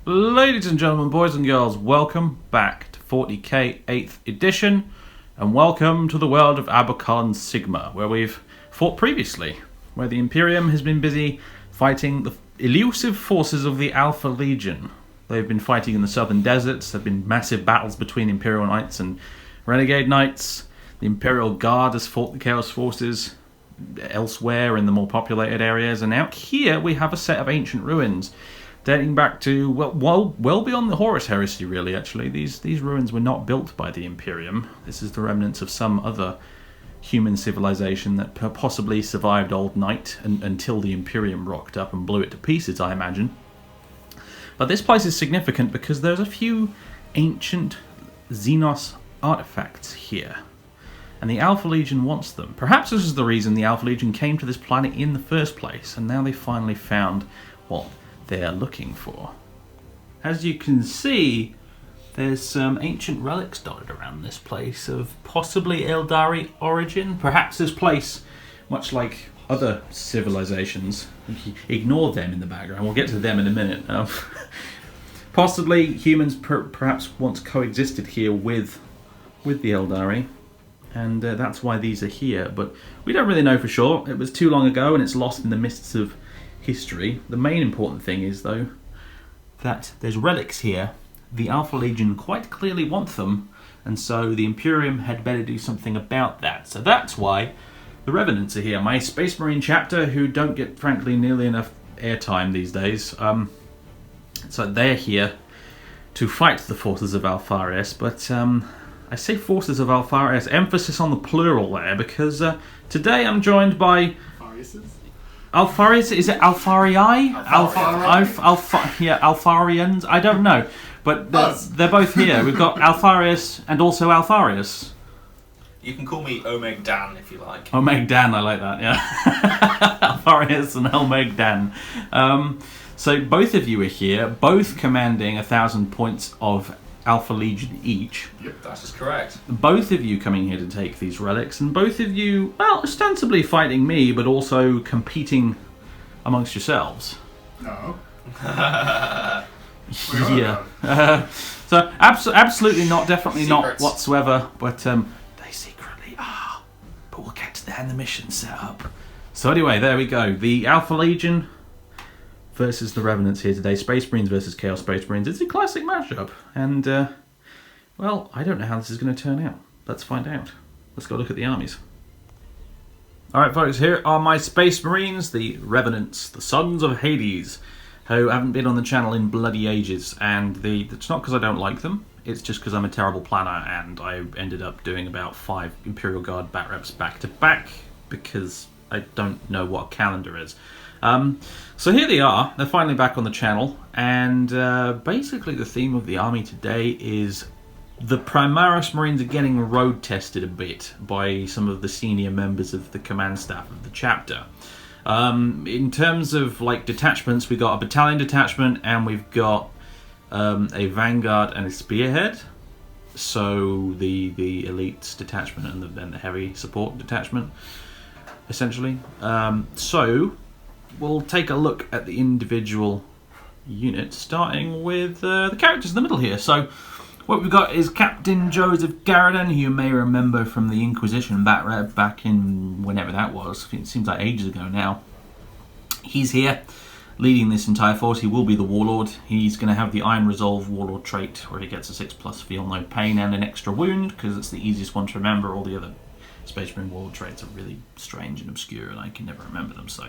Ladies and gentlemen, boys and girls, welcome back to 40k 8th edition, and welcome to the world of Abakhan Sigma, where we've fought previously, where the Imperium has been busy fighting the elusive forces of the Alpha Legion. They've been fighting in the southern deserts. There have been massive battles between Imperial Knights and Renegade Knights. The Imperial Guard has fought the Chaos Forces elsewhere in the more populated areas, and out here we have a set of ancient ruins dating back to, well beyond the Horus Heresy, really, actually. These ruins were not built by the Imperium. This is the remnants of some other human civilization that possibly survived Old Night until the Imperium rocked up and blew it to pieces, I imagine. But this place is significant because there's a few ancient Xenos artifacts here, and the Alpha Legion wants them. Perhaps this is the reason the Alpha Legion came to this planet in the first place, and now they finally found what they are looking for. As you can see, there's some ancient relics dotted around this place of possibly Eldari origin. Perhaps this place, much like other civilizations, ignore them in the background, we'll get to them in a minute. Possibly humans perhaps once coexisted here with the Eldari, and that's why these are here, but we don't really know for sure. It was too long ago and it's lost in the mists of history. The main important thing is, though, that there's relics here. The Alpha Legion quite clearly want them, and so the Imperium had better do something about that. So that's why the Revenants are here, my Space Marine chapter, who don't get, frankly, nearly enough airtime these days. So they're here to fight the forces of Alpharius, but I say forces of Alpharius, emphasis on the plural there, because today I'm joined by Alpharius, is it Alpharii? Alpharians? I don't know. But they're both here. We've got Alpharius and also Alpharius. You can call me Omeg Dan if you like. Omeg Dan, I like that, yeah. Alpharius and Omeg Dan. So both of you are here, both commanding 1,000 points of Alpha Legion each. Yep, that is correct. Both of you coming here to take these relics, and both of you, well, ostensibly fighting me, but also competing amongst yourselves. No. Yeah. So absolutely not, definitely Secrets. not whatsoever, but they secretly are. But we'll get to that in the mission setup. So anyway, there we go. The Alpha Legion versus the Revenants here today. Space Marines versus Chaos Space Marines. It's a classic matchup. And, well, I don't know how this is going to turn out. Let's find out. Let's go look at the armies. Alright, folks, here are my Space Marines, the Revenants, the Sons of Hades, who haven't been on the channel in bloody ages. And it's not because I don't like them. It's just because I'm a terrible planner, and I ended up doing about 5 Imperial Guard bat reps back to back because I don't know what a calendar is. So here they are. They're finally back on the channel, and basically the theme of the army today is the Primaris Marines are getting road tested a bit by some of the senior members of the command staff of the chapter. In terms of like detachments, we've got a battalion detachment, and we've got a vanguard and a spearhead. So the elites detachment and the heavy support detachment, essentially. So we'll take a look at the individual units, starting with the characters in the middle here. So what we've got is Captain Joseph Garridan, who you may remember from the Inquisition bat rep back in whenever that was. It seems like ages ago now. He's here leading this entire force. He will be the Warlord. He's going to have the Iron Resolve Warlord trait, where he gets a 6+ feel no pain and an extra wound, because it's the easiest one to remember. All the other Space Marine Warlord traits are really strange and obscure, and I can never remember them. So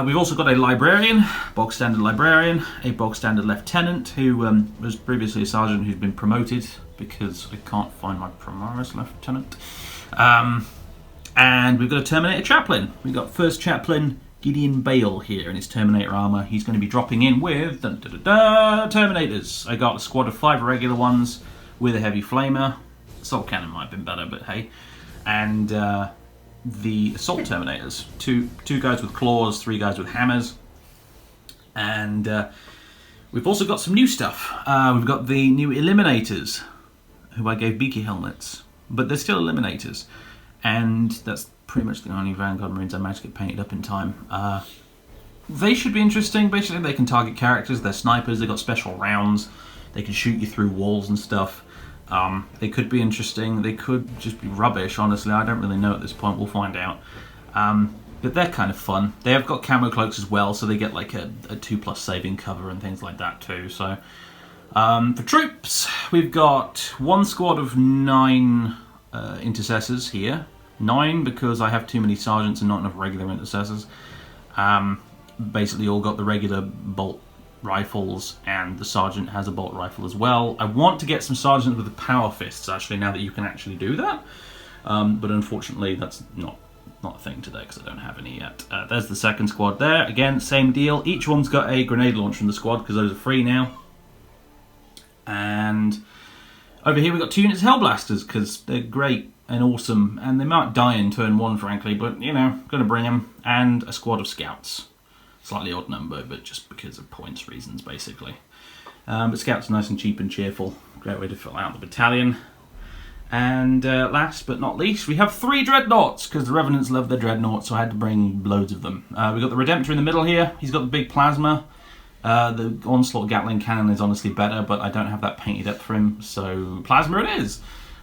we've also got a Librarian, bog standard Librarian, a bog standard Lieutenant, who was previously a Sergeant who's been promoted because I can't find my Primaris Lieutenant. And we've got a Terminator Chaplain. We've got First Chaplain Gideon Bale here in his Terminator armour. He's going to be dropping in with Terminators. I got a squad of 5 regular ones with a heavy flamer. Assault Cannon might have been better, but hey. And the Assault Terminators. Two guys with claws, 3 guys with hammers. And we've also got some new stuff. We've got the new Eliminators, who I gave beaky helmets. But they're still Eliminators. And that's pretty much the only Vanguard Marines I managed to get painted up in time. they should be interesting. Basically, they can target characters. They're snipers. They've got special rounds. They can shoot you through walls and stuff. They could be interesting. They could just be rubbish, honestly. I don't really know at this point. We'll find out. But they're kind of fun. They have got camo cloaks as well, so they get like a 2+ saving cover and things like that too. So for troops, we've got one squad of 9 intercessors here. 9 because I have too many sergeants and not enough regular intercessors. Basically all got the regular bolt rifles, and the sergeant has a bolt rifle as well. I want to get some sergeants with the power fists, actually, now that you can actually do that. But unfortunately, that's not a thing today because I don't have any yet. There's the second squad there. Again, same deal. Each one's got a grenade launcher in the squad because those are free now. And over here we've got 2 units of Hellblasters because they're great and awesome, and they might die in turn 1, frankly, but, you know, gonna bring them. And a squad of Scouts. Slightly odd number, but just because of points reasons, basically. But Scouts are nice and cheap and cheerful. Great way to fill out the battalion. And last but not least, we have 3 Dreadnoughts, because the Revenants love their Dreadnoughts, so I had to bring loads of them. We've got the Redemptor in the middle here. He's got the big plasma. The Onslaught Gatling Cannon is honestly better, but I don't have that painted up for him, so plasma it is.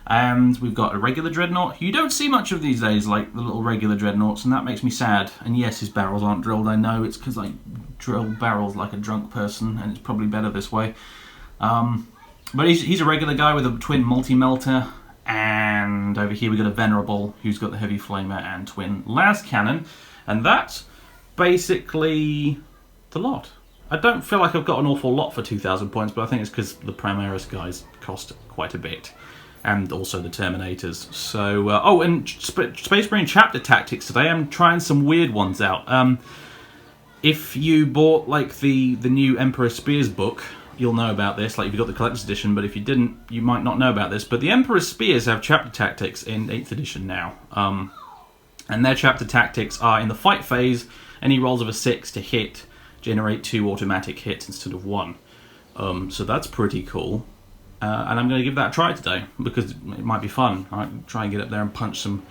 And we've got a regular Dreadnought. You don't see much of these days, like the little regular Dreadnoughts, and that makes me sad. And yes, his barrels aren't drilled, I know. It's because I drill barrels like a drunk person, and it's probably better this way. But he's a regular guy with a twin multi-melter. And over here we've got a Venerable, who's got the heavy flamer and twin las cannon. And that's basically the lot. I don't feel like I've got an awful lot for 2,000 points, but I think it's because the Primaris guys cost quite a bit. And also the Terminators. So, oh, and Space Marine Chapter Tactics today, I'm trying some weird ones out. If you bought, like, the new Emperor Spears book, you'll know about this, like if you got the Collector's Edition, but if you didn't, you might not know about this. But the Emperor Spears have Chapter Tactics in 8th edition now. And their Chapter Tactics are in the fight phase, any rolls of a 6 to hit generate 2 automatic hits instead of 1. So that's pretty cool. And I'm going to give that a try today, because it might be fun. I might try and get up there and punch some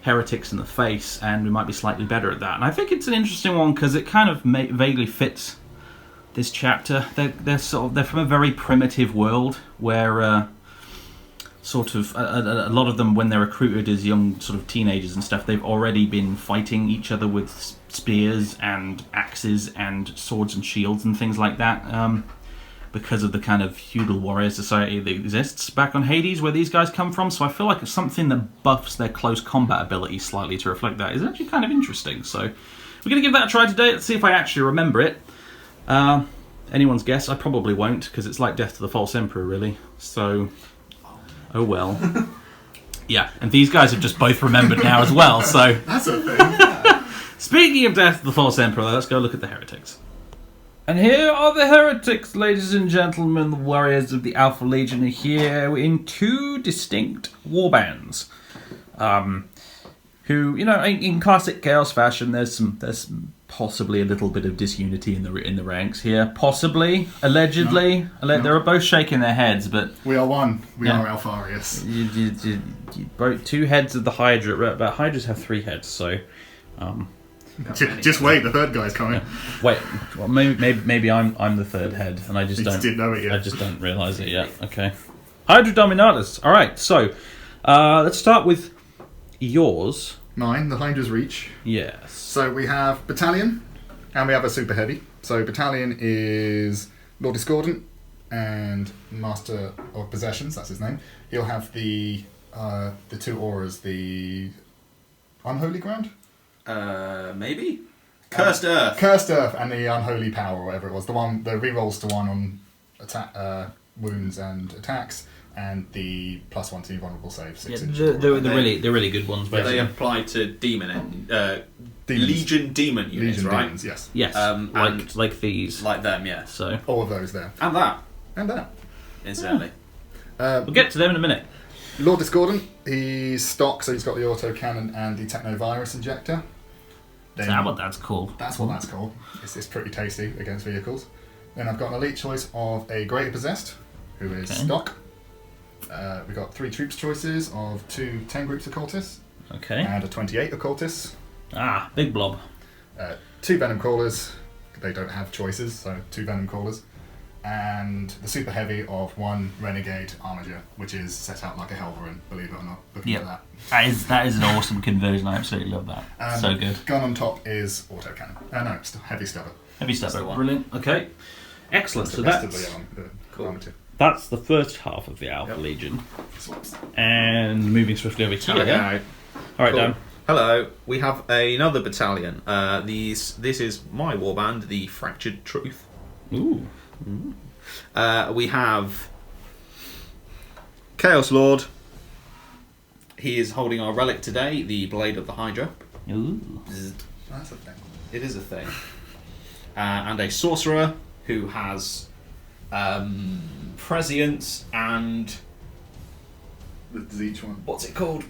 heretics in the face, and we might be slightly better at that. And I think it's an interesting one, because it kind of vaguely fits this chapter. They're from a very primitive world, where a lot of them, when they're recruited as young sort of teenagers and stuff, they've already been fighting each other with spears and axes and swords and shields and things like that. Because of the kind of feudal warrior society that exists back on Hades, where these guys come from. So I feel like it's something that buffs their close combat ability slightly to reflect that is actually kind of interesting. So we're going to give that a try today. Let's see if I actually remember it. Anyone's guess? I probably won't, because it's like Death to the False Emperor, really. So, oh well. Yeah, and these guys have just both remembered now as well, so... That's a thing. Speaking of Death to the False Emperor, let's go look at the heretics. And here are the heretics, ladies and gentlemen. The warriors of the Alpha Legion are here in 2 distinct warbands. Who, you know, in classic Chaos fashion, there's possibly a little bit of disunity in the ranks here. Possibly, allegedly. No. They're both shaking their heads, but... We are one. We are Alpharius. You broke 2 heads of the Hydra, but Hydras have 3 heads, so... Just wait, the third guy's coming. Wait, well, maybe I'm the 3rd head, and I just didn't know it yet. I just don't realise it yet. Okay, Hydra Dominatus. All right, so let's start with yours. 9, the Hydra's Reach. Yes. So we have Battalion, and we have a Super Heavy. So Battalion is Lord Discordant and Master of Possessions. That's his name. He'll have the 2 auras, the Unholy Ground. Maybe? Cursed Earth. Cursed Earth and the Unholy Power, or whatever it was. The rerolls to 1 on attack, wounds and attacks, and the +1 to vulnerable saves. They're really good ones. But they apply to Legion Demon units, Legion right? Demons, yes. Yes, like these. Like them, yeah. So all of those there. And that, incidentally. We'll get to them in a minute. Lord Discordant, he's stock, so he's got the auto cannon and the technovirus injector. That's cool. That's what that's called. It's pretty tasty against vehicles. Then I've got an elite choice of a Greater Possessed, who is stock. We've got 3 troops choices of 2 10 groups occultists. Okay. And a 28 occultists. Big blob. 2 Venom Crawlers, they don't have choices, so 2 Venom Callers. And the super heavy of 1 Renegade Armiger, which is set out like a Helverin, believe it or not. Looking at that. That is an awesome conversion. I absolutely love that. So good. Gun on top is autocannon. No, it's heavy stubber. Heavy stubber. Brilliant. Okay. Excellent. So Cool. Armature. that's the first half of the Alpha Legion. Swaps. And moving swiftly over here. Okay. All right, Cool. Dan. Hello, we have another battalion. This is my warband, the Fractured Truth. Ooh. We have Chaos Lord. He is holding our relic today, the Blade of the Hydra. Ooh. That's a thing. It is a thing. And a Sorcerer who has Prescience and... The Zeech one. what's it called?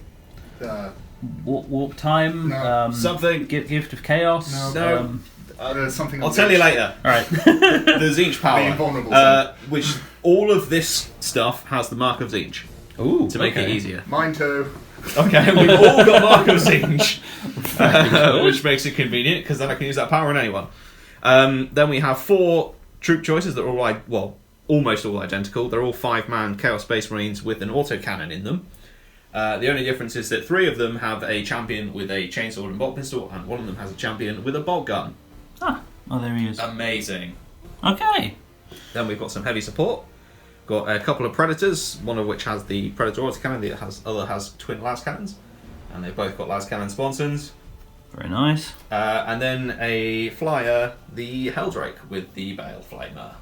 Warp time. No. Something. Gift of chaos. No. There's something. I'll tell you later. All right. The Zinch power. The invulnerable which all of this stuff has the Mark of Zinch Ooh. to make it easier. Mine too. Okay, we've all got Mark of Zinch, which makes it convenient because then I can use that power on anyone. Then we have 4 troop choices that are all almost all identical. They're all 5-man Chaos Space Marines with an autocannon in them. The only difference is that 3 of them have a champion with a chainsaw and bolt pistol, and 1 of them has a champion with a bolt gun. Ah. Oh, there he is. Amazing. Okay. Then we've got some heavy support. Got a couple of Predators, one of which has the Predator autocannon, the other has twin las cannons, and they've both got las cannon sponsons. Very nice. And then a flyer, the Helldrake with the Bale Flamer.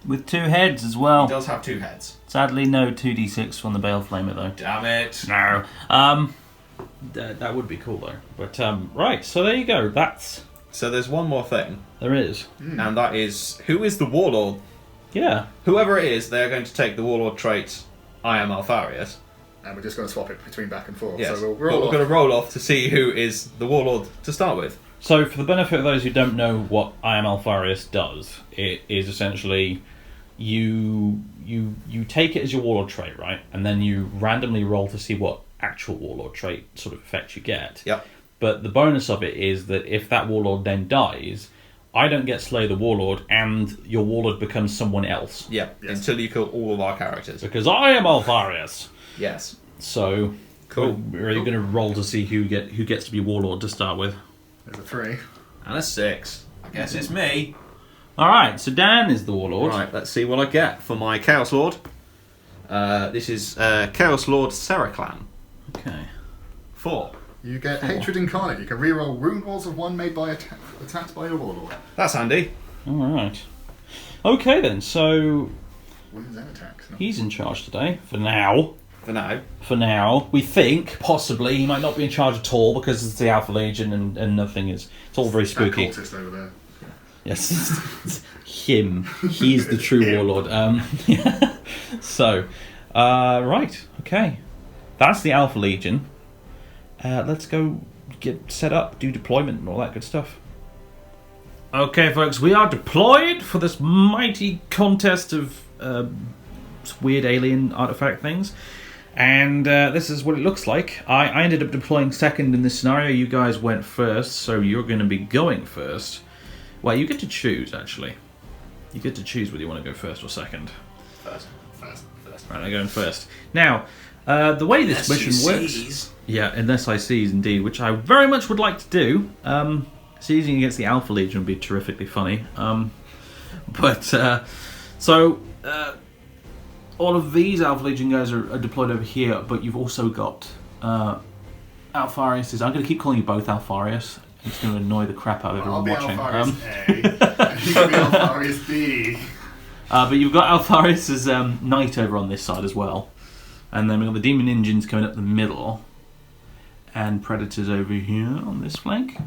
With 2 heads as well. He does have 2 heads. Sadly, no 2d6 on the Bale Flamer though. Damn it! No. That would be cool though. But right, so there you go. So there's one more thing, There is. and that is, who is the Warlord? Yeah. Whoever it is, they're going to take the Warlord trait, I am Alpharius. And we're just going to swap it between back and forth. Yes, So we're going to roll off to see who is the Warlord to start with. So for the benefit of those who don't know what I am Alpharius does, it is essentially you take it as your Warlord trait, right? And then you randomly roll to see what actual Warlord trait sort of effect you get. Yep. But the bonus of it is that if that Warlord then dies, I don't get Slay the Warlord, and your Warlord becomes someone else. Yeah, Yes. until you kill all of our characters. Because I am Alpharius. Yes. So, Cool. We're going to roll to see who gets to be Warlord to start with. There's a 3. And a 6. I guess it's me. All right, so Dan is the Warlord. Right, let's see what I get for my Chaos Lord. This is Chaos Lord Seraclan. Okay. 4. You get Hatred Incarnate. You can reroll Rune Rolls of 1 made by attacked by your Warlord. That's handy. All right. Okay then. So Wounds and attacks. No. he's in charge today for now. For now. For now, we think possibly he might not be in charge at all because it's the Alpha Legion and nothing is. It's all very That spooky. cultist over there. Yes, him. He's the true warlord. So, right, okay, that's the Alpha Legion. Let's go get set up, do deployment, and all that good stuff. Okay, folks, we are deployed for this mighty contest of weird alien artifact things. And this is what it looks like. I ended up deploying second in this scenario. You guys went first, so you're going to be going first. Well, you get to choose, actually. You get to choose whether you want to go first or second. First. Right, I'm going first. Now, the way this mission works... Yeah, unless I seize, indeed, which I very much would like to do. Seizing against the Alpha Legion would be terrifically funny. All of these Alpha Legion guys are deployed over here, but you've also got Alpharius. I'm going to keep calling you both Alpharius. It's going to annoy the crap out of everyone watching. I'll be Alpharius A, and you can be Alpharius B. But you've got Alpharius' knight over on this side as well. And then we've got the Demon Engines coming up the middle. And Predators over here on this flank.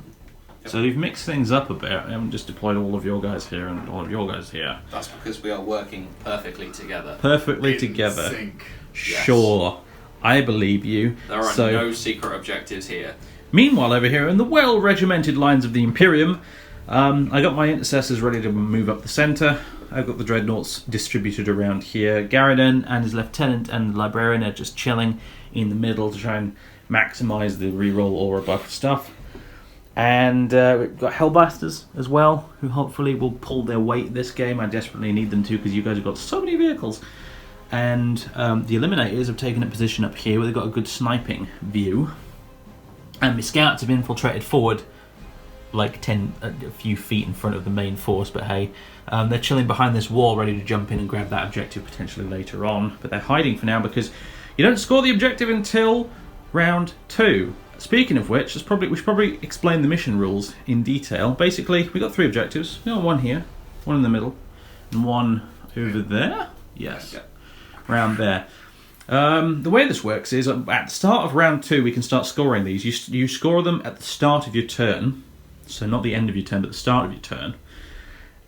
So we've mixed things up a bit. I haven't just deployed all of your guys here and all of your guys here. That's because we are working perfectly together. Perfectly In together. sync. Yes. Sure. I believe you. There are no secret objectives here. Meanwhile, over here in the well-regimented lines of the Imperium, I got my intercessors ready to move up the centre. I've got the dreadnoughts distributed around here. Garridan and his lieutenant and librarian are just chilling in the middle to try and maximise the reroll aura buff stuff. And we've got Hellblasters as well, who hopefully will pull their weight this game. I desperately need them to, because you guys have got so many vehicles. And the Eliminators have taken a position up here where they've got a good sniping view. And the Scouts have infiltrated forward, like a few feet in front of the main force, but hey, they're chilling behind this wall, ready to jump in and grab that objective potentially later on. But they're hiding for now because you don't score the objective until round 2. Speaking of which, we should probably explain the mission rules in detail. Basically, we've got 3 objectives. We've got one here, one in the middle, and one over there. Yes, around there. The way this works is at the start of round 2, we can start scoring these. You score them at the start of your turn. So not the end of your turn, but the start of your turn.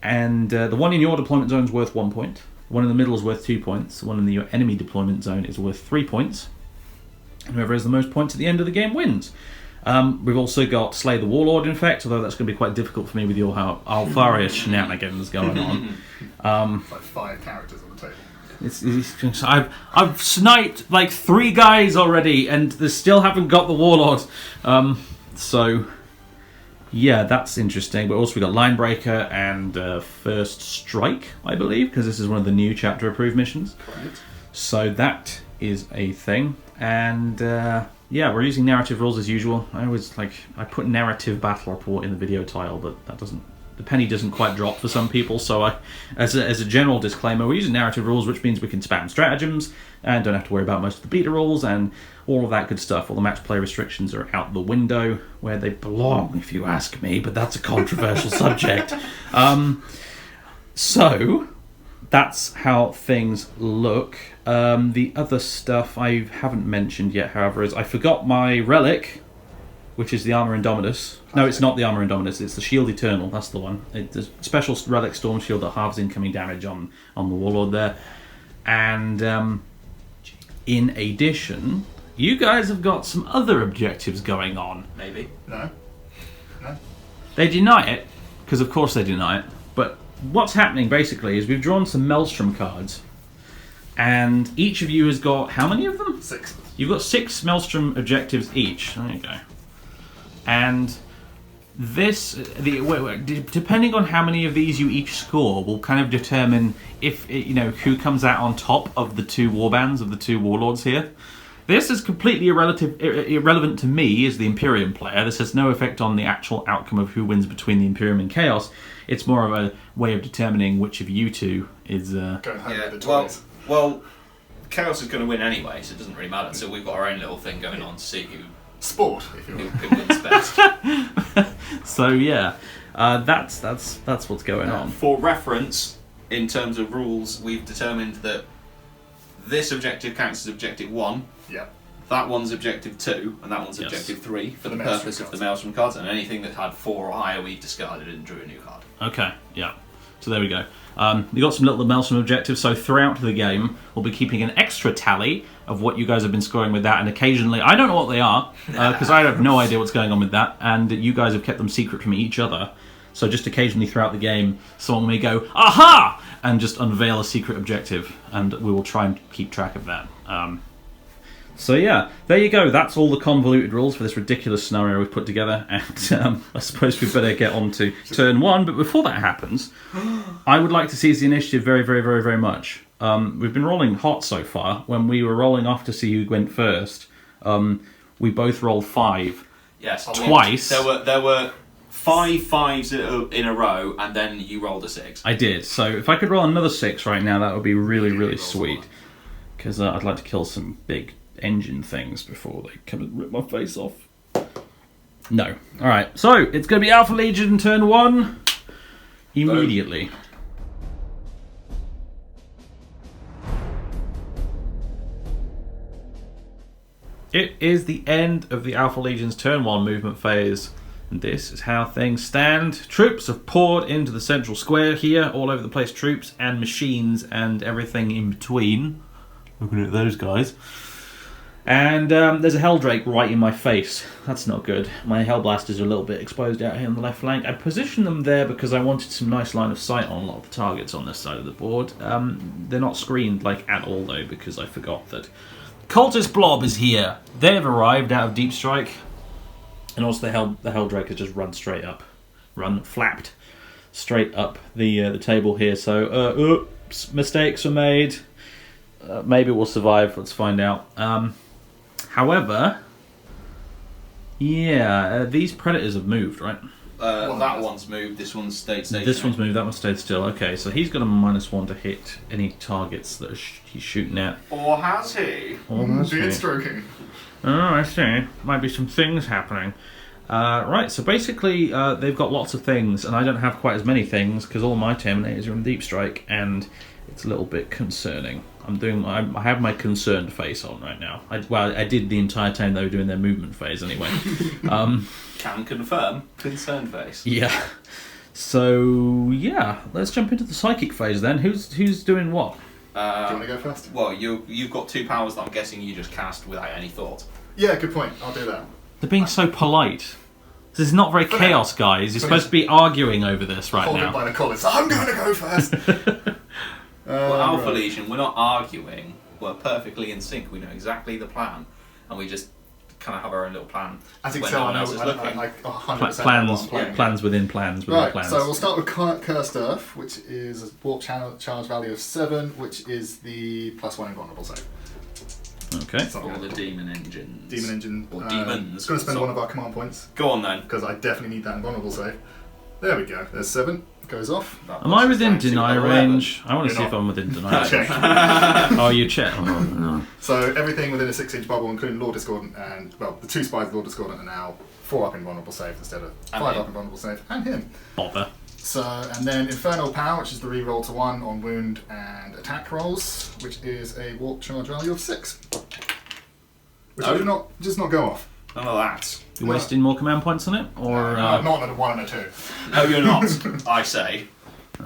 And the one in your deployment zone is worth 1 point. The one in the middle is worth 2 points. The one in your enemy deployment zone is worth 3 points. And whoever has the most points at the end of the game wins. We've also got Slay the Warlord in effect, although that's going to be quite difficult for me with your Alpharius shenanigans going on. It's like 5 characters on the table. I've sniped like 3 guys already, and they still haven't got the Warlord. So... yeah, that's interesting. But also we got Linebreaker and First Strike, I believe, because this is one of the new chapter approved missions. Correct. So that is a thing. And yeah, we're using narrative rules as usual. I put narrative battle report in the video title, but the penny doesn't quite drop for some people. So as a general disclaimer, we're using narrative rules, which means we can spam stratagems and don't have to worry about most of the beta rules and all of that good stuff. All the match play restrictions are out the window, where they belong, if you ask me, but that's a controversial subject. So that's how things look. The other stuff I haven't mentioned yet, however, is I forgot my relic, which is the Armor Indomitus. No, it's not the Armor Indomitus, it's the Shield Eternal, that's the one. It's a special relic Storm Shield that halves incoming damage on the Warlord there. And in addition, you guys have got some other objectives going on. Maybe. No. They deny it, because of course they deny it, but what's happening basically is we've drawn some Maelstrom cards, and each of you has got, how many of them? 6. You've got 6 Maelstrom objectives each. There you go. And this, depending on how many of these you each score, will kind of determine if who comes out on top of the 2 warbands of the 2 warlords here. This is completely irrelevant to me as the Imperium player. This has no effect on the actual outcome of who wins between the Imperium and Chaos. It's more of a way of determining which of you 2 is... Going home with the toys. Well, Chaos is going to win anyway, so it doesn't really matter. So we've got our own little thing going on to see who wins best. So yeah, that's what's going on. For reference, in terms of rules, we've determined that this objective counts as objective 1. Yeah. That one's objective 2, and that one's objective 3 for the purpose of the Maelstrom cards. And anything that had 4 or higher, we discarded and drew a new card. Okay, yeah. So there we go. We've got some little Maelstrom objectives, so throughout the game, we'll be keeping an extra tally of what you guys have been scoring with that, and occasionally, I don't know what they are, because I have no idea what's going on with that, and you guys have kept them secret from each other. So just occasionally throughout the game, someone may go, aha! And just unveil a secret objective, and we will try and keep track of that. So yeah, there you go. That's all the convoluted rules for this ridiculous scenario we've put together, and I suppose we better get on to turn 1. But before that happens, I would like to seize the initiative very, very, very, very much. We've been rolling hot so far. When we were rolling off to see who went first, we both rolled 5. Yes, twice. There were 5 5s in a row, and then you rolled a 6. I did. So if I could roll another 6 right now, that would be really, really sweet. Because I'd like to kill some big engine things before they come and rip my face off. No. Alright, so it's going to be Alpha Legion turn 1 immediately. It is the end of the Alpha Legion's turn 1 movement phase, and this is how things stand. Troops have poured into the central square here, all over the place, troops and machines and everything in between. Looking at those guys. And there's a Helldrake right in my face. That's not good. My Hellblasters are a little bit exposed out here on the left flank. I positioned them there because I wanted some nice line of sight on a lot of the targets on this side of the board. They're not screened like at all though, because I forgot that Cultist Blob is here. They've arrived out of Deep Strike. And also the Helldrake has just flapped straight up the table here. So, oops, mistakes were made. Maybe we'll survive. Let's find out. However, these predators have moved, right? That one's moved. This one's stayed stationary. This one's moved. That one stayed still. Okay, so he's got a -1 to hit any targets that he's shooting at. Or has he? Beard stroking. Oh, I see. Might be some things happening. Right, so basically they've got lots of things, and I don't have quite as many things because all my Terminators are in Deep Strike, and it's a little bit concerning. I have my concerned face on right now. I did the entire time they were doing their movement phase anyway. Can confirm. Concerned face. Yeah. So let's jump into the psychic phase then. Who's doing what? Do you want to go first? Well, you've got 2 powers that I'm guessing you just cast without any thought. Yeah, good point. I'll do that. They're being so polite. This is not very chaos, guys. You're supposed to be arguing over this right Hold now. it by the collar. So I'm going to go first. Well, Alpha Legion, we're not arguing. We're perfectly in sync. We know exactly the plan, and we just kind of have our own little plan. As you when can no tell, one else is looking. I 100% Plans within plans within Right, plans. so we'll start with Cursed Earth, which is a warp charge value of 7, which is the +1 invulnerable save. Okay. It's not Or good. the demon engines. Demon engine. Or demons. Going to spend one of our command points Go on then. because I definitely need that invulnerable save. There we go. There's 7. Goes off. Am I within Down to deny 11. range? I want to You're see if not. I'm within deny Check. range. Oh, you check. Oh, no. So everything within a 6-inch bubble, including Lord Discordant and the 2 spies of Lord Discordant are now 4 up invulnerable save instead of 5 And him. up invulnerable save, and him. Bother. So, and then Infernal Power, which is the reroll to 1 on wound and attack rolls, which is a warp charge value of 6. Which Oh. does not go off. None of that. You wasting more command points on it, or Not on a 1 and a 2. No, you're not. I say.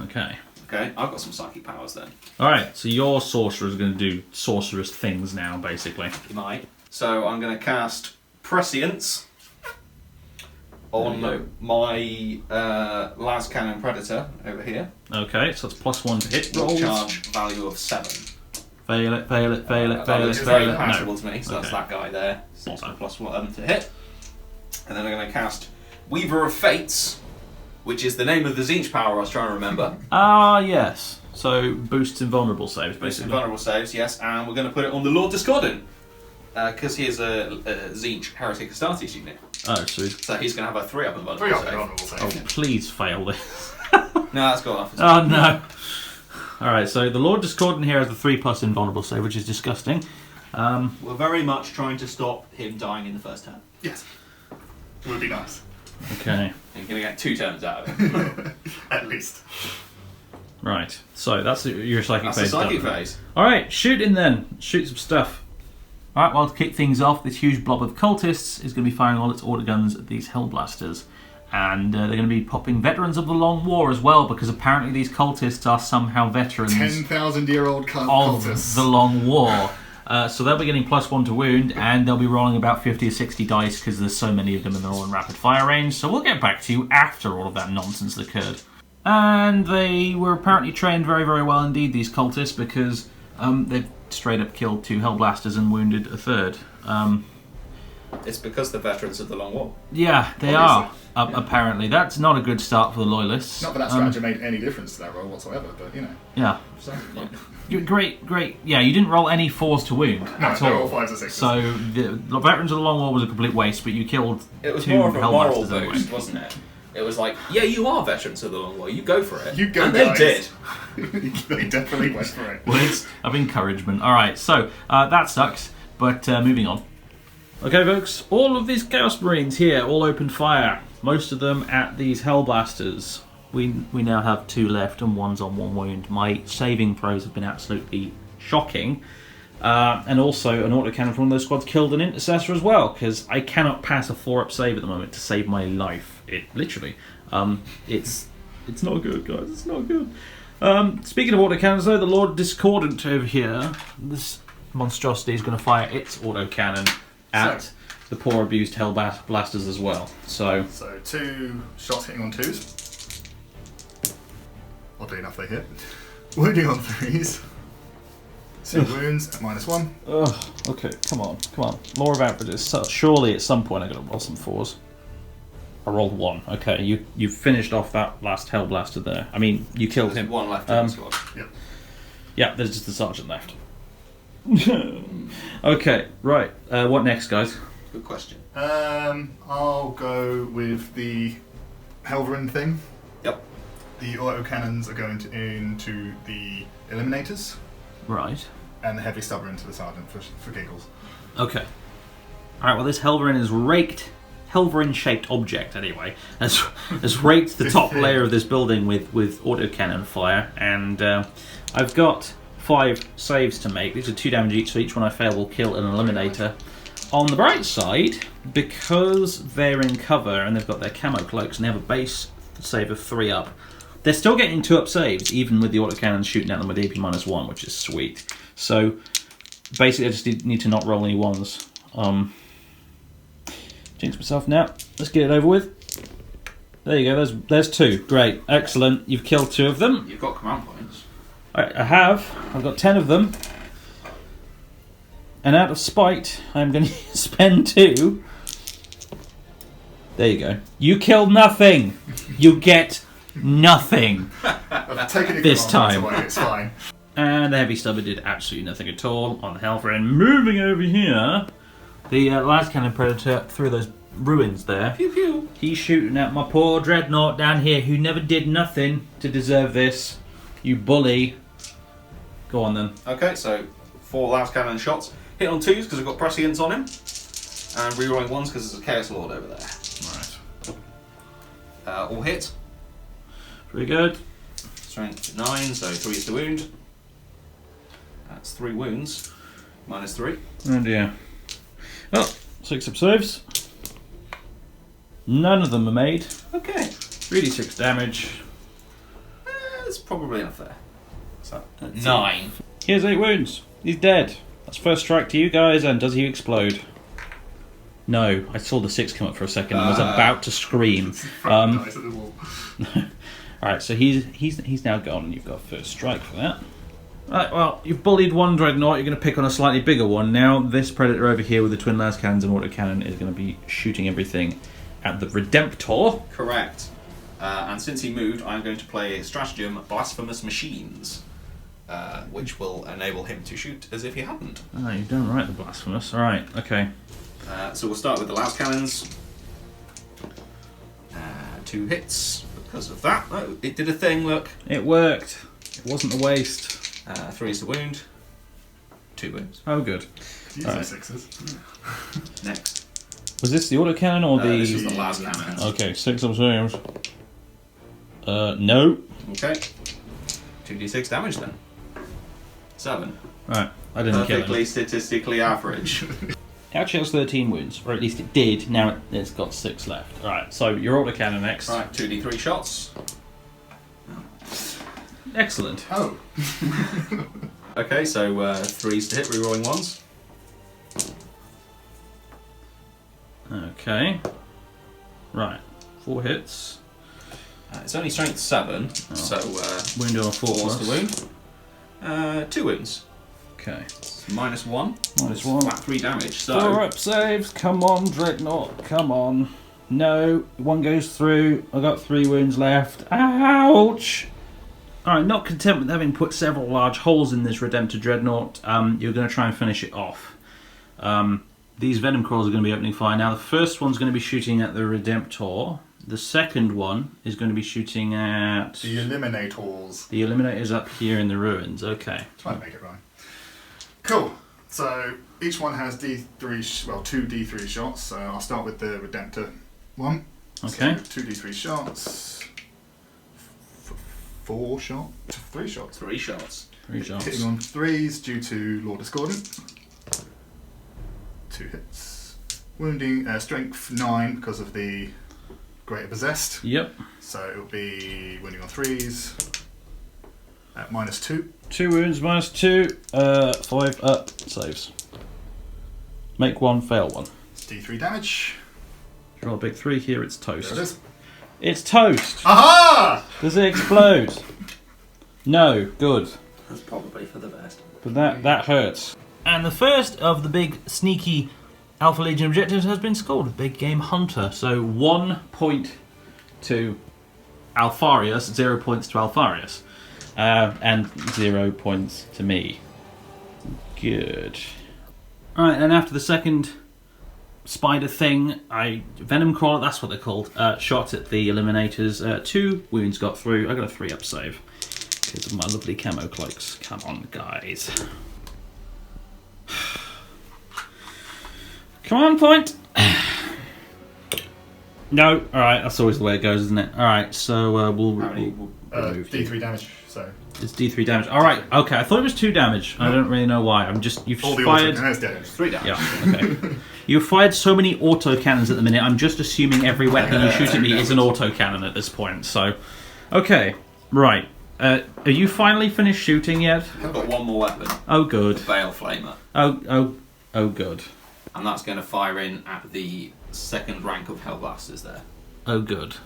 okay? Okay, I've got some psychic powers then. All right. So your sorcerer is going to do sorceress things now, basically. You might. So I'm going to cast Prescience on my Las Cannon Predator over here. Okay. So that's +1 to hit Roll rolls. charge value of 7. Fail it. Fail it. Fail it. Fail it. It's Fail very it. compatible No. to me, so that's Okay. that guy there. So it's Bother. +1 to hit. And then I'm going to cast Weaver of Fates, which is the name of the Zinch power I was trying to remember. Ah, yes. So boosts invulnerable saves, Boost basically. invulnerable saves, yes, and we're going to put it on the Lord Discordant. Because he is a Zinch Heretic Astartes unit. Oh, so he's... So he's going to have a 3 up 3 invulnerable up save. invulnerable save. Oh, please fail this. No, that's gone off. Oh, no. Alright, so the Lord Discordant here has a 3+ invulnerable save, which is disgusting. We're very much trying to stop him dying in the first turn. Yes. Would be nice. Okay. You're going to get 2 turns out of it. At least. Right, so that's your psychic That's the phase. psychic done. phase. Alright, shooting then. Shoot some stuff. Alright, well, to kick things off, this huge blob of cultists is going to be firing all its auto guns at these Hellblasters. And they're going to be popping Veterans of the Long War as well, because apparently these cultists are somehow veterans 10,000-year-old of cultists. the Long War. So they'll be getting +1 to wound, and they'll be rolling about 50 or 60 dice because there's so many of them and they're all in rapid fire range. So we'll get back to you after all of that nonsense occurred. And they were apparently trained very, very well indeed, these cultists, because they've straight up killed 2 Hellblasters and wounded a 3rd. It's because the veterans of the Long War. Yeah, they are, apparently. That's not a good start for the Loyalists. Not that that strategy made any difference to that roll whatsoever, but you know. Yeah. So, Great. Yeah, you didn't roll any 4s to wound no, at they're all. all 5s or 6s. So the Veterans of the Long War was a complete waste, but you killed It was 2 more of a moral Hellblasters anyway. boost, wasn't it? It was like, yeah, you are veterans of the Long War. You go for it. You go, and they guys. did. They definitely went for it. Words of encouragement. Alright, so that sucks, but moving on. Okay, folks, all of these Chaos Marines here all opened fire. Most of them at these Hellblasters. We now have 2 left and one's on 1 wound. My saving throws have been absolutely shocking. And also an autocannon from one of those squads killed an intercessor as well, because I cannot pass a 4-up save at the moment to save my life. It literally. It's not good, guys. It's not good. Speaking of autocannons, though, the Lord Discordant over here, this monstrosity is going to fire its autocannon at the poor abused Hellblasters as well. So 2 shots hitting on 2s. Oddly enough, they hit. Wounding on 3s. 2 wounds at -1. ugh, okay, come on. Law of averages. So surely at some point I'm going to roll some 4s. I rolled 1. Okay, you finished off that last Hellblaster there. I mean, you killed There's him. one left in the squad. Yep. Yeah, there's just the sergeant left. Okay, right. What next, guys? Good question. I'll go with the Helverin thing. Yep. The autocannons are going into the Eliminators, Right. and the heavy stubber into the sergeant for giggles. Okay. Alright, well, this Helverin is raked. Helverin-shaped object, anyway, has raked the top layer of this building with autocannon fire, and I've got 5 saves to make. These are 2 damage each, so each one I fail will kill an Eliminator. On the bright side, because they're in cover and they've got their camo cloaks and they have a base save of 3 up, they're still getting 2 up saves, even with the autocannons shooting at them with AP -1, which is sweet. So, basically I just need to not roll any 1s. Jinx myself now. Let's get it over with. There you go, there's 2. Great, excellent. You've killed 2 of them. You've got command points. I have. I've got 10 of them. And out of spite, I'm going to spend 2. There you go. You killed nothing. You get nothing. I've taken it This time. away, it's fine. And the heavy stubber did absolutely nothing at all on the Hellfire. And moving over here, the last cannon predator through those ruins there. Pew pew. He's shooting at my poor dreadnought down here who never did nothing to deserve this. You bully. Go on then. Okay, so 4 last cannon shots. Hit on 2s because I've got prescience on him. And rerolling 1s because there's a Chaos Lord over there. Right. All hit. Pretty good. Strength 9, so 3 is the wound. That's 3 wounds. -3. Oh dear. Oh, 6 up saves. None of them are made. Okay. 3d6 damage. That's probably enough there. So, 9. Here's 8 wounds. He's dead. That's first strike to you guys, and does he explode? No, I saw the 6 come up for a second and was about to scream. Nice at the wall. Alright, so he's now gone, and you've got first strike for that. Right, well, you've bullied 1 dreadnought, you're going to pick on a slightly bigger one. Now, this predator over here with the twin las cannons and autocannon is going to be shooting everything at the Redemptor. correct. And since he moved, I'm going to play Stratagem Blasphemous Machines, which will enable him to shoot as if he hadn't. Oh, you've done right, the Blasphemous. Alright, okay. So we'll start with the last cannons. 2 hits because of that. Oh, it did a thing, look. It worked. It wasn't a waste. 3 is the wound. 2 wounds. Oh, good. Use Alright. those 6s. Next. Was this the autocannon or This the... is the last cannon. Okay, 6 up saves. No. Okay. 2d6 damage then. 7. Right, I didn't kill him. Perfectly statistically average. It actually has 13 wounds, or at least it did. Now it's got 6 left. Alright, so your autocannon next. Right, 2d3 shots. Excellent. Oh. Okay, so 3s to hit, rerolling 1s. Okay. Right, 4 hits. It's only strength 7, so Wound on 4 4's the plus. wound. 2 wounds. Okay. -1. -1. Flat 3 damage. So 4 up saves. Come on, Dreadnought. Come on. No, 1 goes through. I got 3 wounds left. Ouch! Alright, not content with having put several large holes in this Redemptor Dreadnought, you're going to try and finish it off. These Venom Crawls are going to be opening fire. Now, the first one's going to be shooting at the Redemptor. The second one is going to be shooting at... The Eliminators. The Eliminator's up here in the ruins. Okay. Try to make it right. Cool. So each one has D3, well, 2 D3 shots. So I'll start with the Redemptor one. Okay. So 2 D3 shots. 4 shots. 3 shots. 3 shots. 3 shots. Hitting on 3s due to Lord Discordant. 2 hits. Wounding strength 9 because of the Greater Possessed. Yep. So it'll be wounding on 3s at -2. 2 wounds, -2, 5 up, saves. Make 1, fail 1. It's D3 damage. Roll a big 3 here, it's toast. There it is. It's toast! Aha! Does it explode? No, good. That's probably for the best. But that hurts. And the first of the big sneaky Alpha Legion objectives has been scored. Big Game Hunter. So 1 point to Alpharius, 0 points to Alpharius. And 0 points to me. Good. Alright, and after the second spider thing, Venom Crawler, that's what they're called, shot at the Eliminators. 2 wounds got through. I got a 3-up save because of my lovely camo cloaks. Come on, guys. Come on, point! No, alright, that's always the way it goes, isn't it? Alright, so we'll remove D3 damage, so. It's D3 damage. Alright, okay, I thought it was 2 damage. I don't really know why. You've All the fired... auto damage. 3 damage. Yeah, okay. You've fired so many autocannons at the minute, I'm just assuming every weapon you shoot at me is an autocannon at this point, so... Okay, right. Are you finally finished shooting yet? I've got one more weapon. Oh, good. The Bale Flamer. Oh, good. And that's going to fire in at the second rank of Hellblasters there. Oh, good.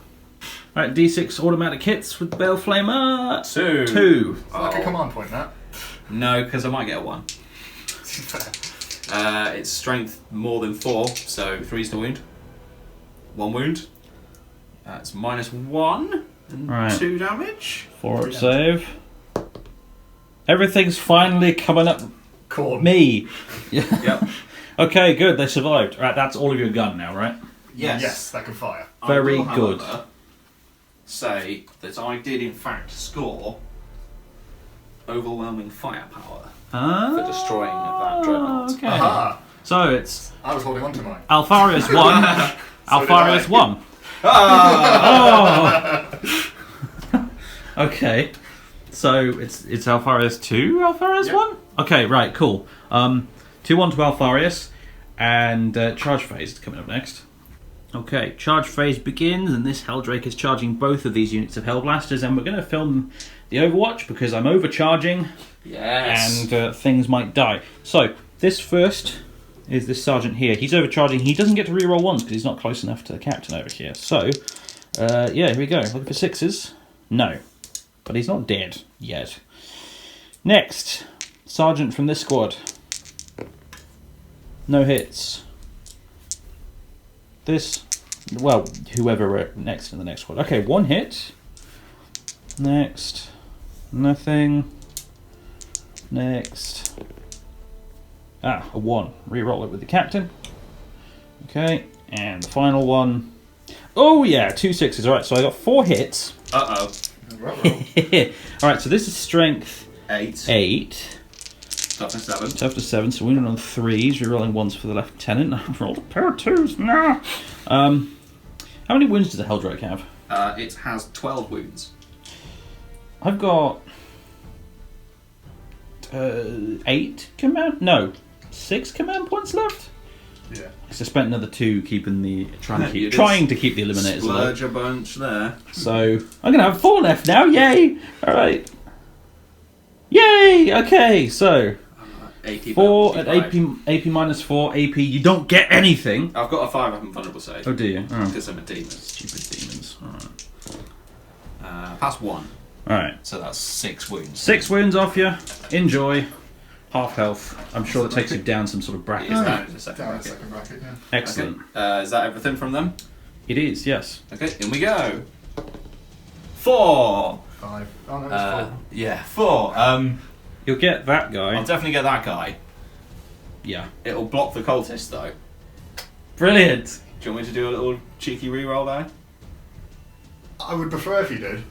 Alright, D6 automatic hits with Bale Flamer. 2. 2. It's like a command point, that. No, because I might get a 1. It's strength more than 4, so 3's the wound. 1 wound. That's -1 and Right. 2 damage. 4-up save. Everything's finally coming up Corn. me. Yep. Okay, good. They survived. Right, that's all of your gun now, right? Yes, that can fire. Very I will, good. however, say that I did in fact score overwhelming firepower for destroying that dreadnought. Okay. Aha! So it's I was holding on to mine. Alpharius 1. Alpharius did I. 1. Oh! Okay. So it's Alpharius 2, Alpharius Yep. 1? Okay, right, cool. 2-1 to Alpharius, and charge phase is coming up next. Okay, charge phase begins, and this Helldrake is charging both of these units of Hellblasters, and we're going to film the Overwatch because I'm overcharging, Yes. and things might die. So, this first is this sergeant here. He's overcharging. He doesn't get to reroll ones because he's not close enough to the captain over here. So, yeah, here we go. Looking for 6s. No. But he's not dead yet. Next, sergeant from this squad. No hits. This, well, whoever next in the next squad. Okay, 1 hit. Next, nothing. Next. A 1. Reroll it with the captain. Okay, and the final one. Oh yeah, 2 6s. Alright, so I got 4 hits. Uh-oh. Alright, so this is strength 8. 8. Toughness 7. Toughness 7, so wounded on 3s. Rerolling 1s for the lieutenant. I've rolled a pair of 2s. No. How many wounds does a Helldrake have? It has 12 wounds. I've got 8 command. No, 6 command points left. Yeah. I spent another 2 keeping the trying to You keep the eliminators alive. Splurge a bunch there. So I'm gonna have 4 left now. Yay! All right. Yay! Okay, so 80 4 at penalty, AP -4 AP. You don't get anything. I've got a 5 weapon vulnerable save. Oh dear. Oh. Because I'm a demon. Stupid demons. All right. Pass 1. All right. So that's 6 wounds. 6 wounds off you. Enjoy. Half health. I'm sure that takes you down some sort of bracket. It's down in the second Down in bracket. second bracket, yeah. Excellent. Okay. Is that everything from them? It is, yes. Okay, in we go. 4. 5. Oh no, it's 4. Yeah, 4. You'll get that guy. I'll definitely get that guy. Yeah. It'll block the cultist though. Brilliant. Do you want me to do a little cheeky reroll there? I would prefer if you did.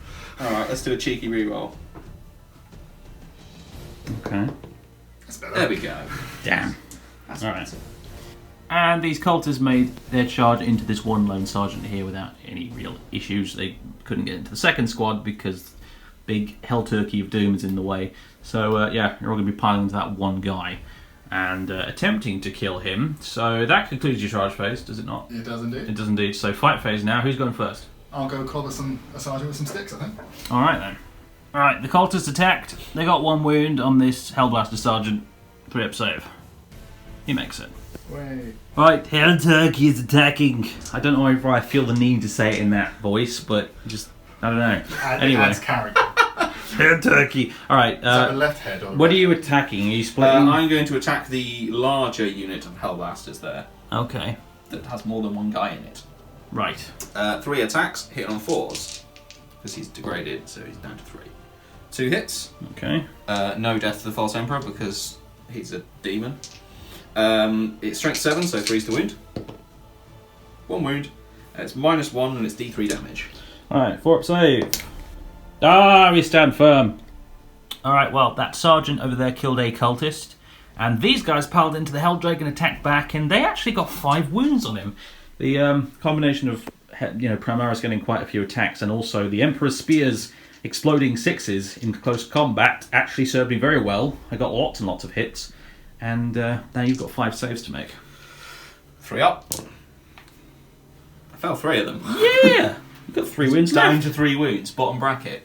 Alright, let's do a cheeky reroll. Okay. That's better. There we go. Damn. That's All right. better. And these cultists made their charge into this one lone sergeant here without any real issues. They couldn't get into the second squad because big Hell Turkey of Doom is in the way. So, yeah, you're all going to be piling into that one guy and attempting to kill him. So that concludes your charge phase, does it not? It does indeed. It does indeed. So fight phase now. Who's going first? I'll go clobber a sergeant with some sticks, I think. All right, then. All right, the cultists attacked. They got 1 wound on this Hellblaster sergeant. 3-up save. He makes it. Wait. Right, Hell Turkey is attacking. I don't know why I feel the need to say it in that voice, but just, I don't know. Anyway. It adds character. Hell Turkey. Alright, Is that the left head or the what right? are you attacking? Are you splitting? I'm going to attack the larger unit of Hellblasters there. Okay. that has more than one guy in it. Right. 3 attacks, hit on 4s. Because he's degraded, so he's down to 3. 2 hits. Okay. No death to the False Emperor because he's a demon. It's strength 7, so 3's to wound. 1 wound. It's -1 and it's D3 damage. Alright, 4-up save. Ah, we stand firm. Alright, well, that sergeant over there killed a cultist. And these guys piled into the Helldrake and attacked back, and they actually got 5 wounds on him. The combination of, Primaris getting quite a few attacks, and also the Emperor's Spears exploding 6s in close combat actually served me very well. I got lots and lots of hits, and now you've got 5 saves to make. 3 up. I fell 3 of them. Yeah! You've got 3 wounds Down left. to 3 wounds, bottom bracket.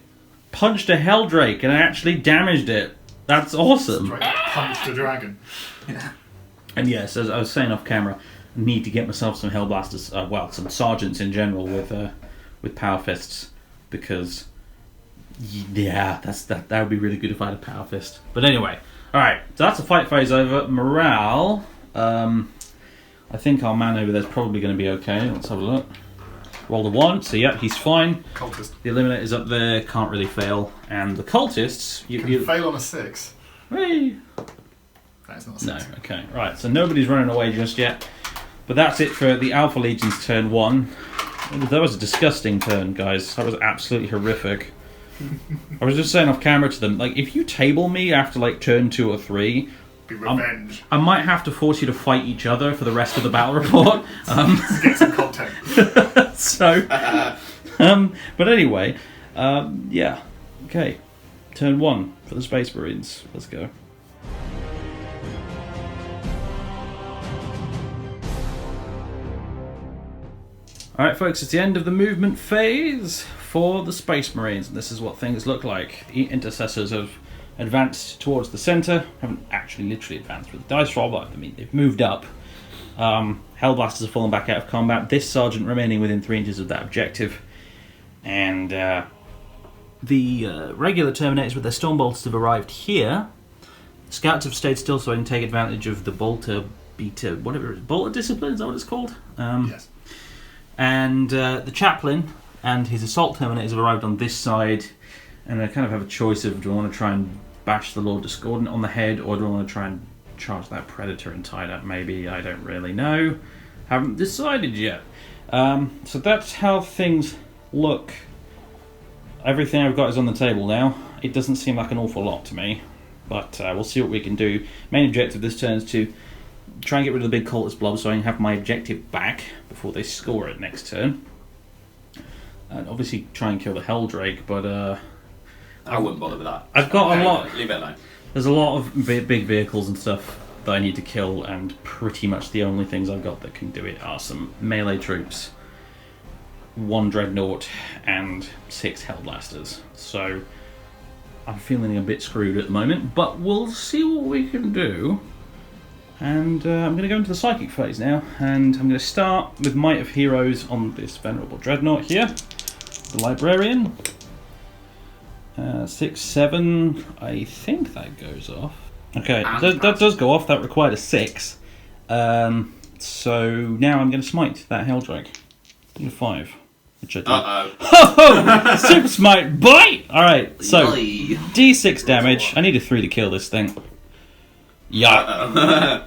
Punched a Helldrake and I actually damaged it. That's awesome. Straight punched a dragon. And yes, as I was saying off camera, I need to get myself some Hellblasters, some sergeants in general with Power Fists, because that would be really good if I had a Power Fist. But anyway, alright, so that's the fight phase over. Morale, I think our man over there's probably going to be okay. Let's have a look. Roll a 1, so yeah, he's fine. Cultist. The Eliminator's up there, can't really fail. And the Cultists... You fail on a 6. Hey. That is not a 6. No, okay. Right, so nobody's running away just yet. But that's it for the Alpha Legion's turn 1. That was a disgusting turn, guys. That was absolutely horrific. I was just saying off camera to them, like, if you table me after, like, turn 2 or 3... Be revenge. I might have to force you to fight each other for the rest of the battle report. To get some content. But anyway, yeah. Okay. Turn 1 for the Space Marines. Let's go. Alright folks, it's the end of the movement phase for the Space Marines, and this is what things look like. The Intercessors have advanced towards the centre, haven't actually literally advanced with the dice roll, but I mean, they've moved up. Hellblasters have fallen back out of combat, this sergeant remaining within 3 inches of that objective, and the regular Terminators with their Stormbolters have arrived here. Scouts have stayed still so I can take advantage of the Bolter Beta, whatever it is, Bolter Discipline, is that what it's called? Yes. And the Chaplain and his Assault Terminators have arrived on this side, and I kind of have a choice of, do I want to try and bash the Lord Discordant on the head, or do I want to try and charge that Predator and tie that? Maybe, I don't really know. Haven't decided yet. So that's how things look. Everything I've got is on the table now. It doesn't seem like an awful lot to me, but we'll see what we can do. Main objective this turn is to try and get rid of the big cultist blob so I can have my objective back before they score it next turn. And obviously try and kill the Helldrake, but I wouldn't bother with that. I've got a lot. Leave it alone. There's a lot of big vehicles and stuff that I need to kill, and pretty much the only things I've got that can do it are some melee troops, 1 Dreadnought, and 6 Hellblasters. So I'm feeling a bit screwed at the moment, but we'll see what we can do. And I'm going to go into the Psychic phase now, and I'm going to start with Might of Heroes on this Venerable Dreadnought here, the Librarian. 6, 7, I think that goes off. Okay, that does go off, that required a 6. So now I'm going to smite that Helldrake. A 5. Which I did. Uh-oh. Super smite, bite! Alright, so Yay. D6 damage. I need a 3 to kill this thing. Yeah. Uh-oh.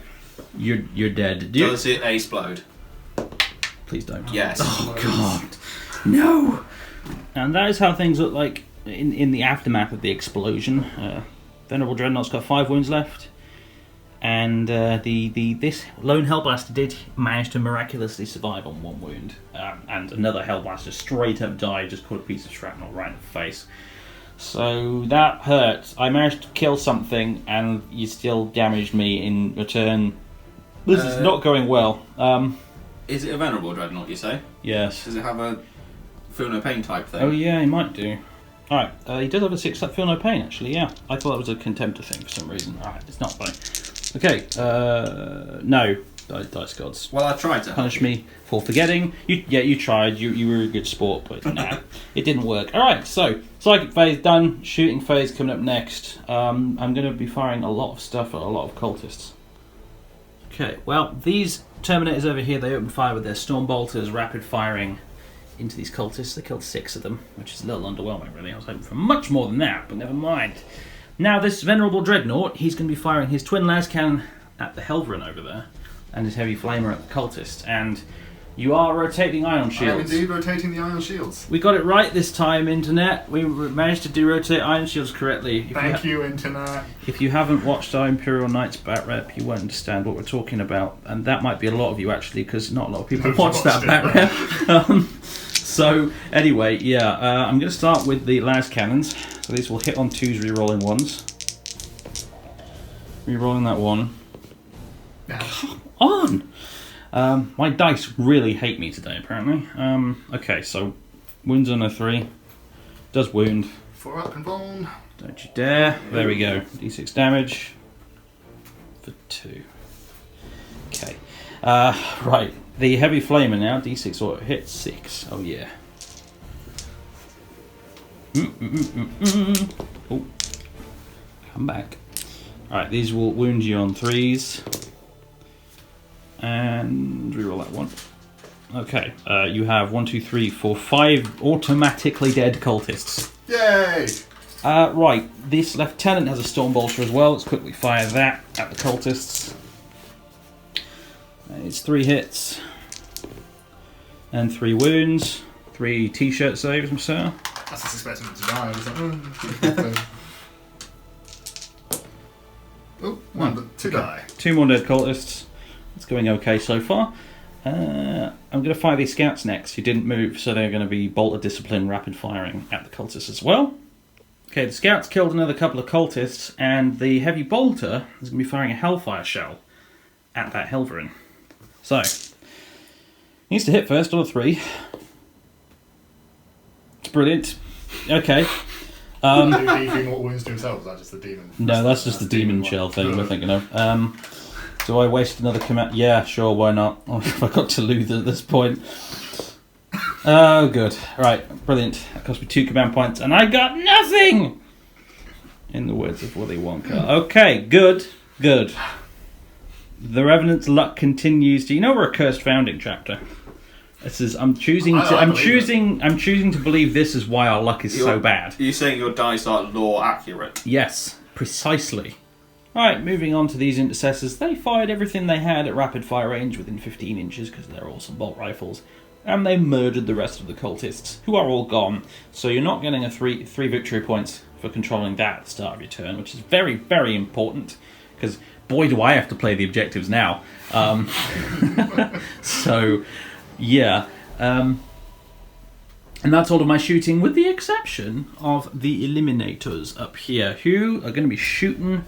You're dead. Do you? Does it explode? Please don't. Yes. Oh god. No! And that is how things look like in the aftermath of the explosion. Venerable Dreadnought's got 5 wounds left. And this lone Hellblaster did manage to miraculously survive on 1 wound. And another Hellblaster straight up died, just caught a piece of shrapnel right in the face. So that hurts. I managed to kill something and you still damaged me in return. This is not going well. Is it a Venerable Dreadnought, you say? Yes. Does it have a Feel No Pain type thing? Oh yeah, he might do. Alright, he does have a 6 Feel No Pain actually, yeah. I thought that was a Contemptor thing for some reason. Alright, it's not funny. Okay, no, Dice Gods. Well, I tried to punish me for forgetting. You tried. You were a good sport, but nah, it didn't work. All right, so Psychic phase done. Shooting phase coming up next. I'm going to be firing a lot of stuff at a lot of cultists. Okay, well, these Terminators over here, they open fire with their Storm Bolters, rapid firing into these cultists. They killed 6 of them, which is a little underwhelming, really. I was hoping for much more than that, but never mind. Now, this Venerable Dreadnought, he's going to be firing his Twin Las Cannon at the Helverin over there, and his Heavy Flamer at the Cultist, and you are rotating Ion Shields. I am indeed rotating the Ion Shields. We got it right this time, Internet. We managed to do rotate Ion Shields correctly. Thank you, Internet. If you haven't watched our Imperial Knights bat rep, you won't understand what we're talking about, and that might be a lot of you actually, because not a lot of people watch that bat rep. So anyway, yeah, I'm going to start with the las cannons. So these will hit on 2s, re-rolling 1s. Re-rolling that 1. Come on! My dice really hate me today, apparently. Okay, so wounds on a 3. Does wound. 4 up and bone. Don't you dare. There we go. D6 damage for 2. Okay. Right. The Heavy Flamer now. D6 auto hit 6. Oh, yeah. Oh. Come back. Alright, these will wound you on 3s. And reroll that 1. Okay. You have 1, 2, 3, 4, 5 automatically dead cultists. Yay! Right, this lieutenant has a storm bolter as well. Let's quickly fire that at the cultists. It's 3 hits and 3 wounds. 3 t-shirt saves, I'm sure. That's just expecting it to die. I was like, oh, 1, but 2 die. 2 more dead cultists. It's going okay so far. I'm going to fire these scouts next, who didn't move, so they're going to be bolter discipline rapid firing at the cultists as well. Okay, the scouts killed another couple of cultists, and the heavy bolter is going to be firing a hellfire shell at that Helverin. So, needs to hit first on a 3. It's brilliant. Okay. Do he do more wounds to himself? Is that just the demon? No, that's just the demon shell thing we're thinking of. Do I waste another command? Yeah, sure, why not? Oh, I got to lose at this point. Oh, good. Right, brilliant. That cost me 2 command points, and I got nothing! In the words of Willy Wonka. Okay, good, good. The Revenant's luck continues to... You know we're a cursed founding chapter. This is... I'm choosing to believe this is why our luck is so bad. Are you saying your dice are lore accurate? Yes, precisely. Alright, moving on to these intercessors. They fired everything they had at rapid fire range within 15 inches because they're awesome bolt rifles. And they murdered the rest of the cultists, who are all gone. So you're not getting a 3 victory points for controlling that at the start of your turn, which is very, very important. Because boy do I have to play the objectives now. So, yeah. And that's all of my shooting, with the exception of the Eliminators up here, who are going to be shooting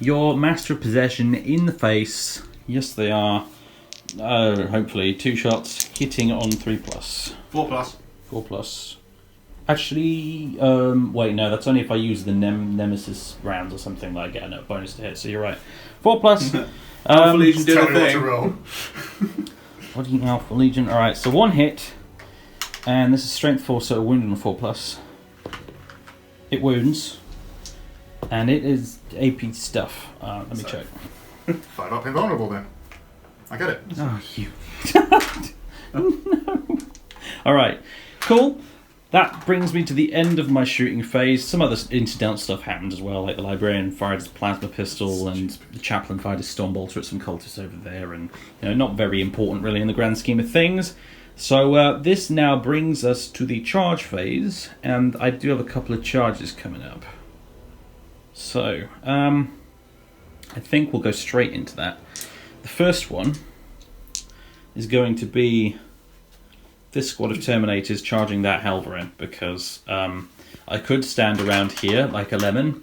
your Master of Possession in the face. Yes, they are. Hopefully, 2 shots, hitting on 3+. 4+. 4+. Actually, wait, no, that's only if I use the Nemesis rounds or something that I get a bonus to hit, so you're right. 4+. Alpha Legion did a thing. Bloody Alpha Legion. Alright, so 1 hit, and this is Strength 4, so a wound on a 4+. It wounds, and it is AP stuff. Let me check. 5 up invulnerable then. I get it. Oh, you. No. Alright, cool. That brings me to the end of my shooting phase. Some other incidental stuff happened as well, like the Librarian fired his plasma pistol and the Chaplain fired his storm bolter at some cultists over there, and not very important really in the grand scheme of things. So this now brings us to the charge phase, and I do have a couple of charges coming up. So, I think we'll go straight into that. The first one is going to be this squad of Terminators charging that Helverin, because I could stand around here like a lemon,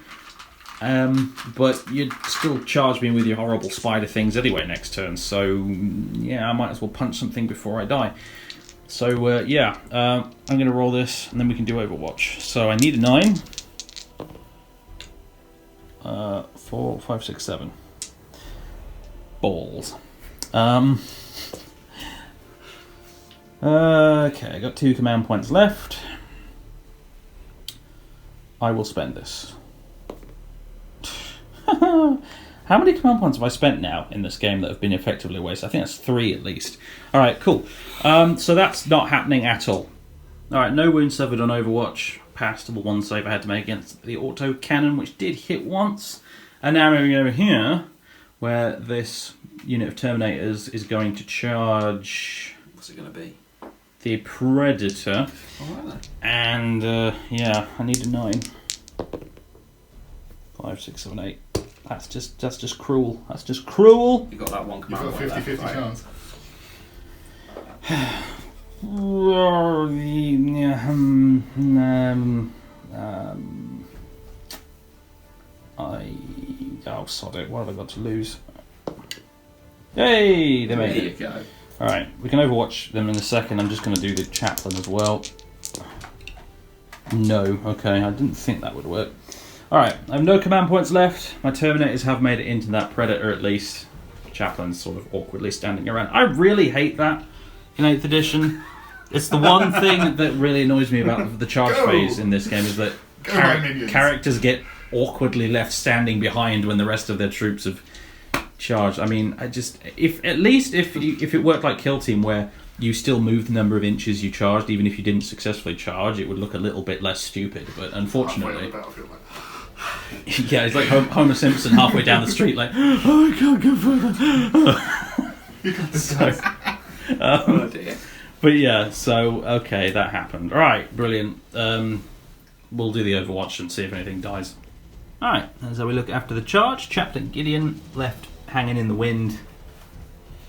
but you'd still charge me with your horrible spider things anyway next turn, so yeah, I might as well punch something before I die. So I'm going to roll this, and then we can do Overwatch. So I need a 9. 4, 5, 6, 7. Balls. Okay, I got 2 command points left. I will spend this. How many command points have I spent now in this game that have been effectively wasted? I think that's 3 at least. Alright, cool. So that's not happening at all. Alright, no wounds suffered on Overwatch. Past the one save I had to make against the auto cannon, which did hit once. And now moving over here, where this unit of Terminators is going to charge... What's it going to be? The Predator. Alright then. And, yeah, I need a 9. 5, 6, 7, 8. That's just cruel. That's just cruel. You've got that one You've command got a point 50-50 left, right? chance. Oh, sod it. What have I got to lose? Hey, they There made you it. go. Alright, we can overwatch them in a second. I'm just going to do the chaplain as well. No, okay, I didn't think that would work. Alright, I have no command points left. My Terminators have made it into that Predator at least. Chaplain's sort of awkwardly standing around. I really hate that in 8th edition. It's the one thing that really annoys me about the charge Go! phase in this game is that my minions. characters get awkwardly left standing behind when the rest of their troops have charged. I mean, if it worked like Kill Team where you still moved the number of inches you charged even if you didn't successfully charge, it would look a little bit less stupid, but unfortunately... Yeah, it's like Homer Simpson halfway down the street, like, oh, I can't go further. You got this, guys. Oh dear. But yeah, so, okay, that happened. Alright, brilliant. We'll do the Overwatch and see if anything dies. Alright, and so we look after the charge. Chaplain Gideon left hanging in the wind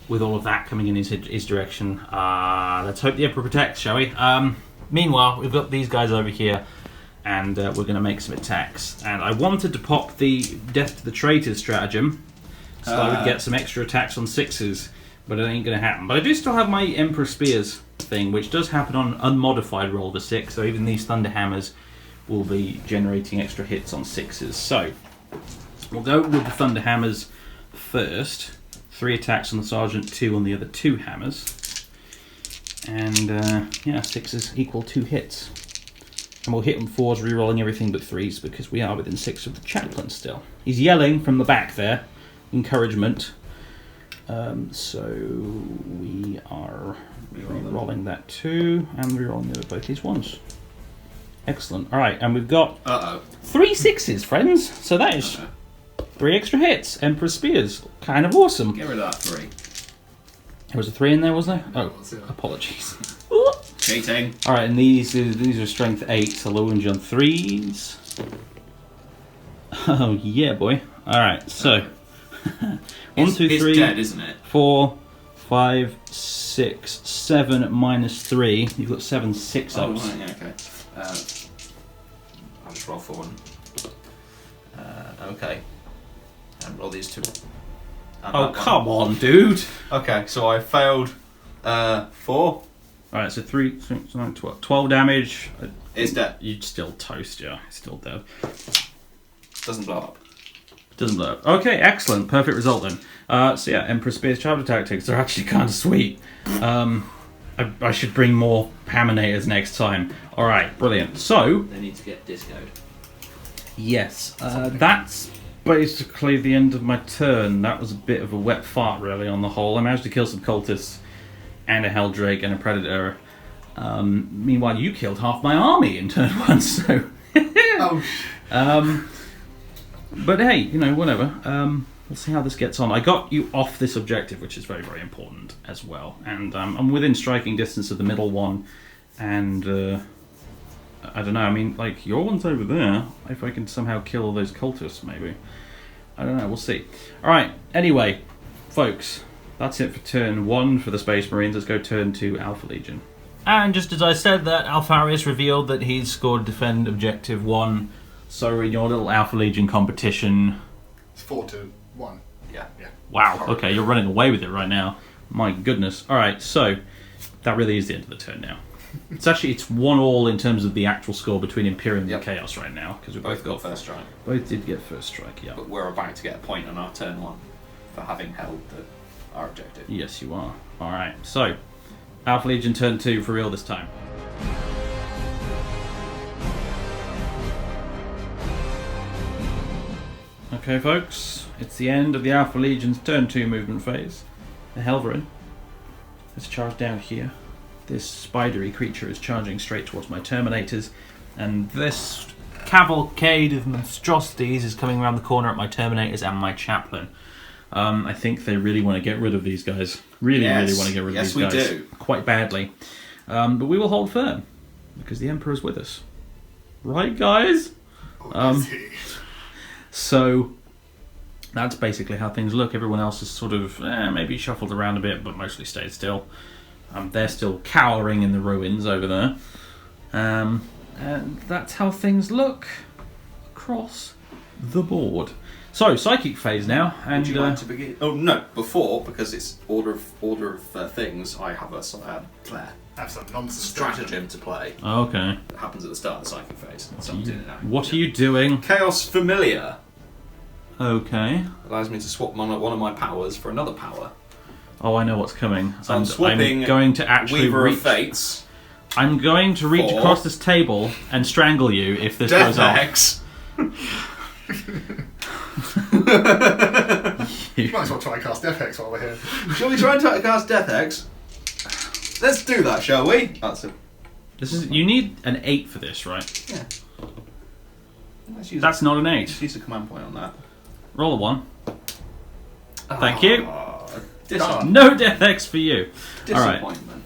with all of that coming in his direction. Let's hope the Emperor protects, shall we? Meanwhile, we've got these guys over here, and we're going to make some attacks. And I wanted to pop the Death to the Traitors stratagem, so I would get some extra attacks on 6s, but it ain't going to happen. But I do still have my Emperor Spears thing, which does happen on unmodified roll to 6, so even these Thunder Hammers will be generating extra hits on 6s. So, we'll go with the Thunder Hammers first. 3 attacks on the Sergeant, 2 on the other 2 hammers. And, yeah, 6s equal 2 hits. And we'll hit on 4s, rerolling everything but 3s, because we are within 6 of the Chaplain still. He's yelling from the back there. Encouragement. So we are rerolling that 2, and rerolling the other both these ones. Excellent. Alright, and we've got 3 6s, friends. So that is 3 extra hits. Emperor Spears. Kind of awesome. Get rid of that 3. There was a 3 in there, wasn't there? Oh, was, yeah. apologies. Cheating. Alright, and these are strength 8, so low wound on 3s. Oh, yeah, boy. Alright, so 1, 2, 3, It's dead, isn't it? 4, 5, 6, 7 minus 3. You've got 7 6 Oh, ups. right, yeah, okay. I'll just roll 4. Okay. And roll these 2. Oh, come on, dude. Okay, so I failed 4. Alright, so 3, 6, 9, 12. 12 damage. It's dead. You'd still toast, yeah. It's still dead. Doesn't blow up. Doesn't blow up. Okay, excellent. Perfect result then. So yeah, Emperor Spear's Traveler Tactics are actually kind of sweet. I should bring more Haminators next time. Alright, brilliant. So, They need to get discoed. yes, that's basically the end of my turn. That was a bit of a wet fart, really, on the whole. I managed to kill some cultists and a Helldrake and a Predator. Meanwhile, you killed half my army in turn 1, so... Oh, But hey, you know, whatever. We'll see how this gets on. I got you off this objective, which is very, very important as well. And I'm within striking distance of the middle one. And I don't know, I mean, like, your one's over there. If I can somehow kill all those cultists, maybe. I don't know, we'll see. Alright, anyway, folks, that's it for turn 1 for the Space Marines. Let's go turn 2 Alpha Legion. And just as I said that, Alpharius revealed that he's scored Defend Objective 1. So in your little Alpha Legion competition... it's 4-1. Yeah. Wow, okay, you're running away with it right now. My goodness. Alright, so that really is the end of the turn now. It's 1-1 in terms of the actual score between Imperium and Chaos right now. Because we Both got first strike. Both did get first strike, yeah. But we're about to get a point on our turn 1 for having held our objective. Yes, you are. Alright, so Alpha Legion turn 2 for real this time. Okay, folks, it's the end of the Alpha Legion's turn 2 movement phase. The Helverin has charged down here. This spidery creature is charging straight towards my Terminators, and this cavalcade of monstrosities is coming around the corner at my Terminators and my Chaplain. I think they really want to get rid of these guys. Really want to get rid of these guys. Yes, we do. Quite badly. But we will hold firm, because the Emperor's with us. Right, guys? So that's basically how things look. Everyone else is sort of maybe shuffled around a bit, but mostly stayed still. They're still cowering in the ruins over there. And that's how things look across the board. So, psychic phase now. And Would you like to begin? Oh no, before, because it's order of things, I have a Have some nonsense. stratagem to play. Okay. That happens at the start of the psychic phase. So I'm doing it now. What are you doing? Chaos Familiar Okay. allows me to swap one of my powers for another power. Oh, I know what's coming. So I'm swapping I'm going to actually Weaver of reach. Fates. I'm going to reach For- across this table and strangle you if this goes off. X. You might as well try and cast Death Hex while we're here. Shall we try and cast Death X? Let's do that, shall we? That's it. This is. You need an 8 for this, right? Yeah. That's not an 8. Let's use a command point on that. Roll a 1. Thank you. No Death X for you. Alright. Disappointment.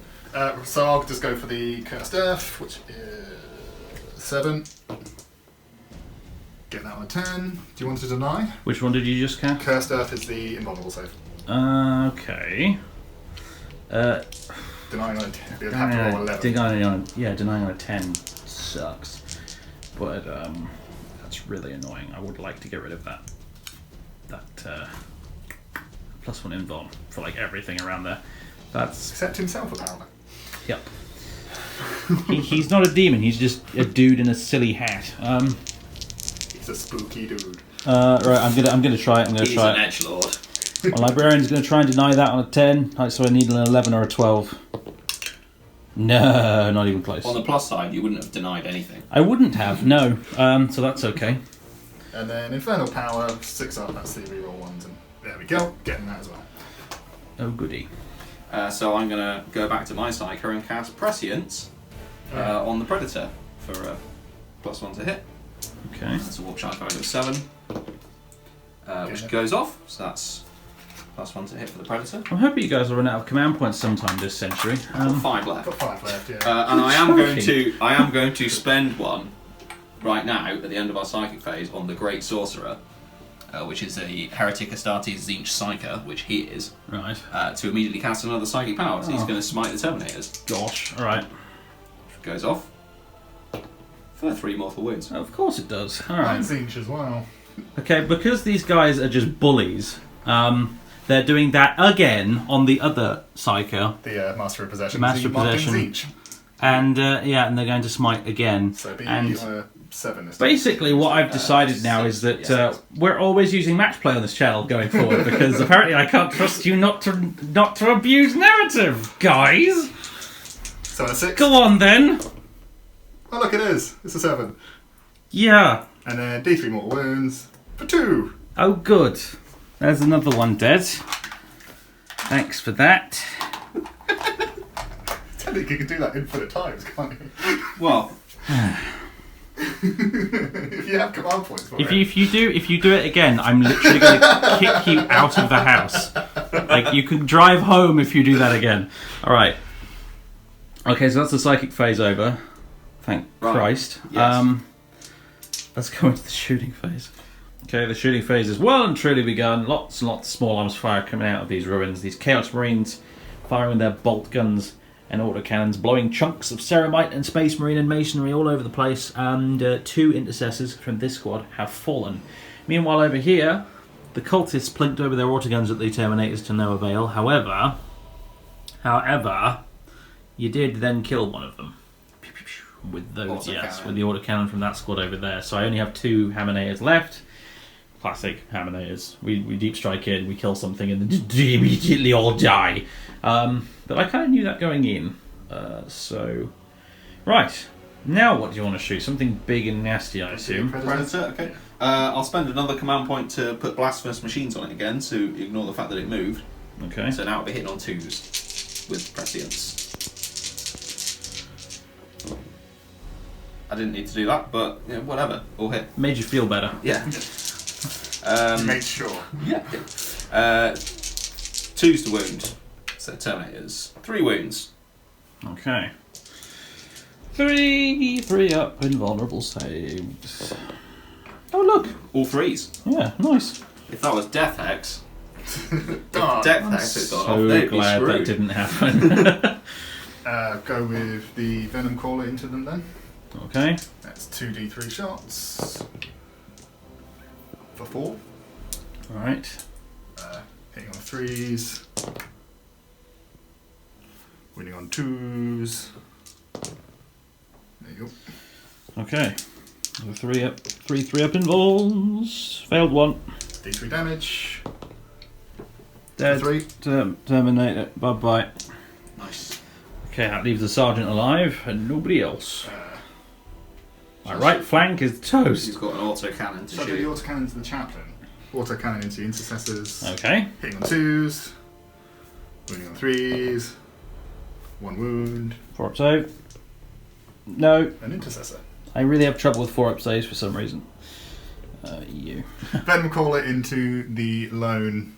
So I'll just go for the Cursed Earth, which is 7. Get that on a 10. Do you want to deny? Which one did you just cast? Cursed Earth is the invulnerable save. Okay. Denying on a 10. You'd have to roll 11. Denying on a 10 sucks. But that's really annoying. I would like to get rid of that. +1 invuln for like everything around there. That's Except himself, apparently. yep. He's not a demon. He's just a dude in a silly hat. He's a spooky dude. Right. I'm gonna try it. He's an edgelord. My librarian's gonna try and deny that on a 10. Right, so I need an 11 or a 12. No, not even close. On the plus side, you wouldn't have denied anything. I wouldn't have. No. So that's okay. And then Infernal Power, 6 up, that's the reroll ones. And there we go, getting that as well. Oh goody. So I'm going to go back to my Psyker and cast Prescience on the Predator for +1 to hit. Okay. That's a warp charge value of 7, which Okay. goes off. So that's +1 to hit for the Predator. I'm hoping you guys will run out of command points sometime this century. I've got 5 left. Got 5 left, yeah. And I am going to spend one right now at the end of our Psychic phase on the Great Sorcerer, which is a Heretic Astartes Zinch Psyker, which he is, Right. to immediately cast another Psychic power. So he's Oh. going to smite the Terminators. Gosh. All right. Goes off for 3 mortal wounds. Of course it does. All Nine right. Zinch as well. Okay, because these guys are just bullies. They're doing that again on the other Psyker, The Master of Possession. Master so of you marked in Possession. Zinch. and and they're going to smite again. So be and on a 7 this time. basically, what I've decided now is that we're always using match play on this channel going forward because apparently I can't trust you not to abuse narrative, guys. So on a 6. Go on then. Oh look, it is. It's a 7. Yeah. And then D3 mortal wounds for 2. Oh, good. There's another one dead. Thanks for that. Technically, you can do that infinite times, can't you? Well, If you have command points for it. If you do it again, I'm literally going to kick you out of the house. Like, you can drive home if you do that again. All right. Okay, so that's the psychic phase over. Thank Christ. Yes. Let's go into the shooting phase. Okay, the shooting phase is well and truly begun. Lots and lots of small arms fire coming out of these ruins. These Chaos Marines firing their bolt guns and autocannons, blowing chunks of Ceramite and Space Marine and Masonry all over the place. And 2 intercessors from this squad have fallen. Meanwhile, over here, the cultists plinked over their autoguns at the Terminators to no avail. However, you did then kill one of them. With those, yes, with the autocannon from that squad over there. So I only have 2 Hammonators left. Classic Hammonators. We deep strike in, we kill something, and then immediately all die. But I kind of knew that going in. Right. Now what do you want to shoot? Something big and nasty, I assume. Predator, okay. I'll spend another command point to put blasphemous machines on it again to ignore the fact that it moved. Okay. So now it'll be hitting on 2s with prescience. I didn't need to do that, but yeah, whatever. All hit. Made you feel better. Yeah. Made sure. Yeah. 2s to wound. So Terminators. 3 wounds. Okay. 3 up invulnerable saves. Oh look! All 3s. Yeah, nice. If that was Death Hex, Darn. Death Hex had gone off, So they'd be glad that screwed. didn't happen. Go with the Venom Crawler into them then. Okay. That's 2d3 shots. For 4. Alright. Hitting on 3s. Winning on 2s. There you go. Okay. The 3 up. 3 up involves. Failed 1. D3 damage. Dead. 3. Terminator. Bye bye. Nice. Okay, that leaves the sergeant alive and nobody else. My right flank is He's toast. got an autocannon to So I do the shoot. autocannon to the chaplain. Autocannon into the intercessors. Okay. Hitting on 2s. Winning on 3s. 1 wound. 4 up save. No, An intercessor. I really have trouble with 4 up saves for some reason. You. Venom Crawler into the lone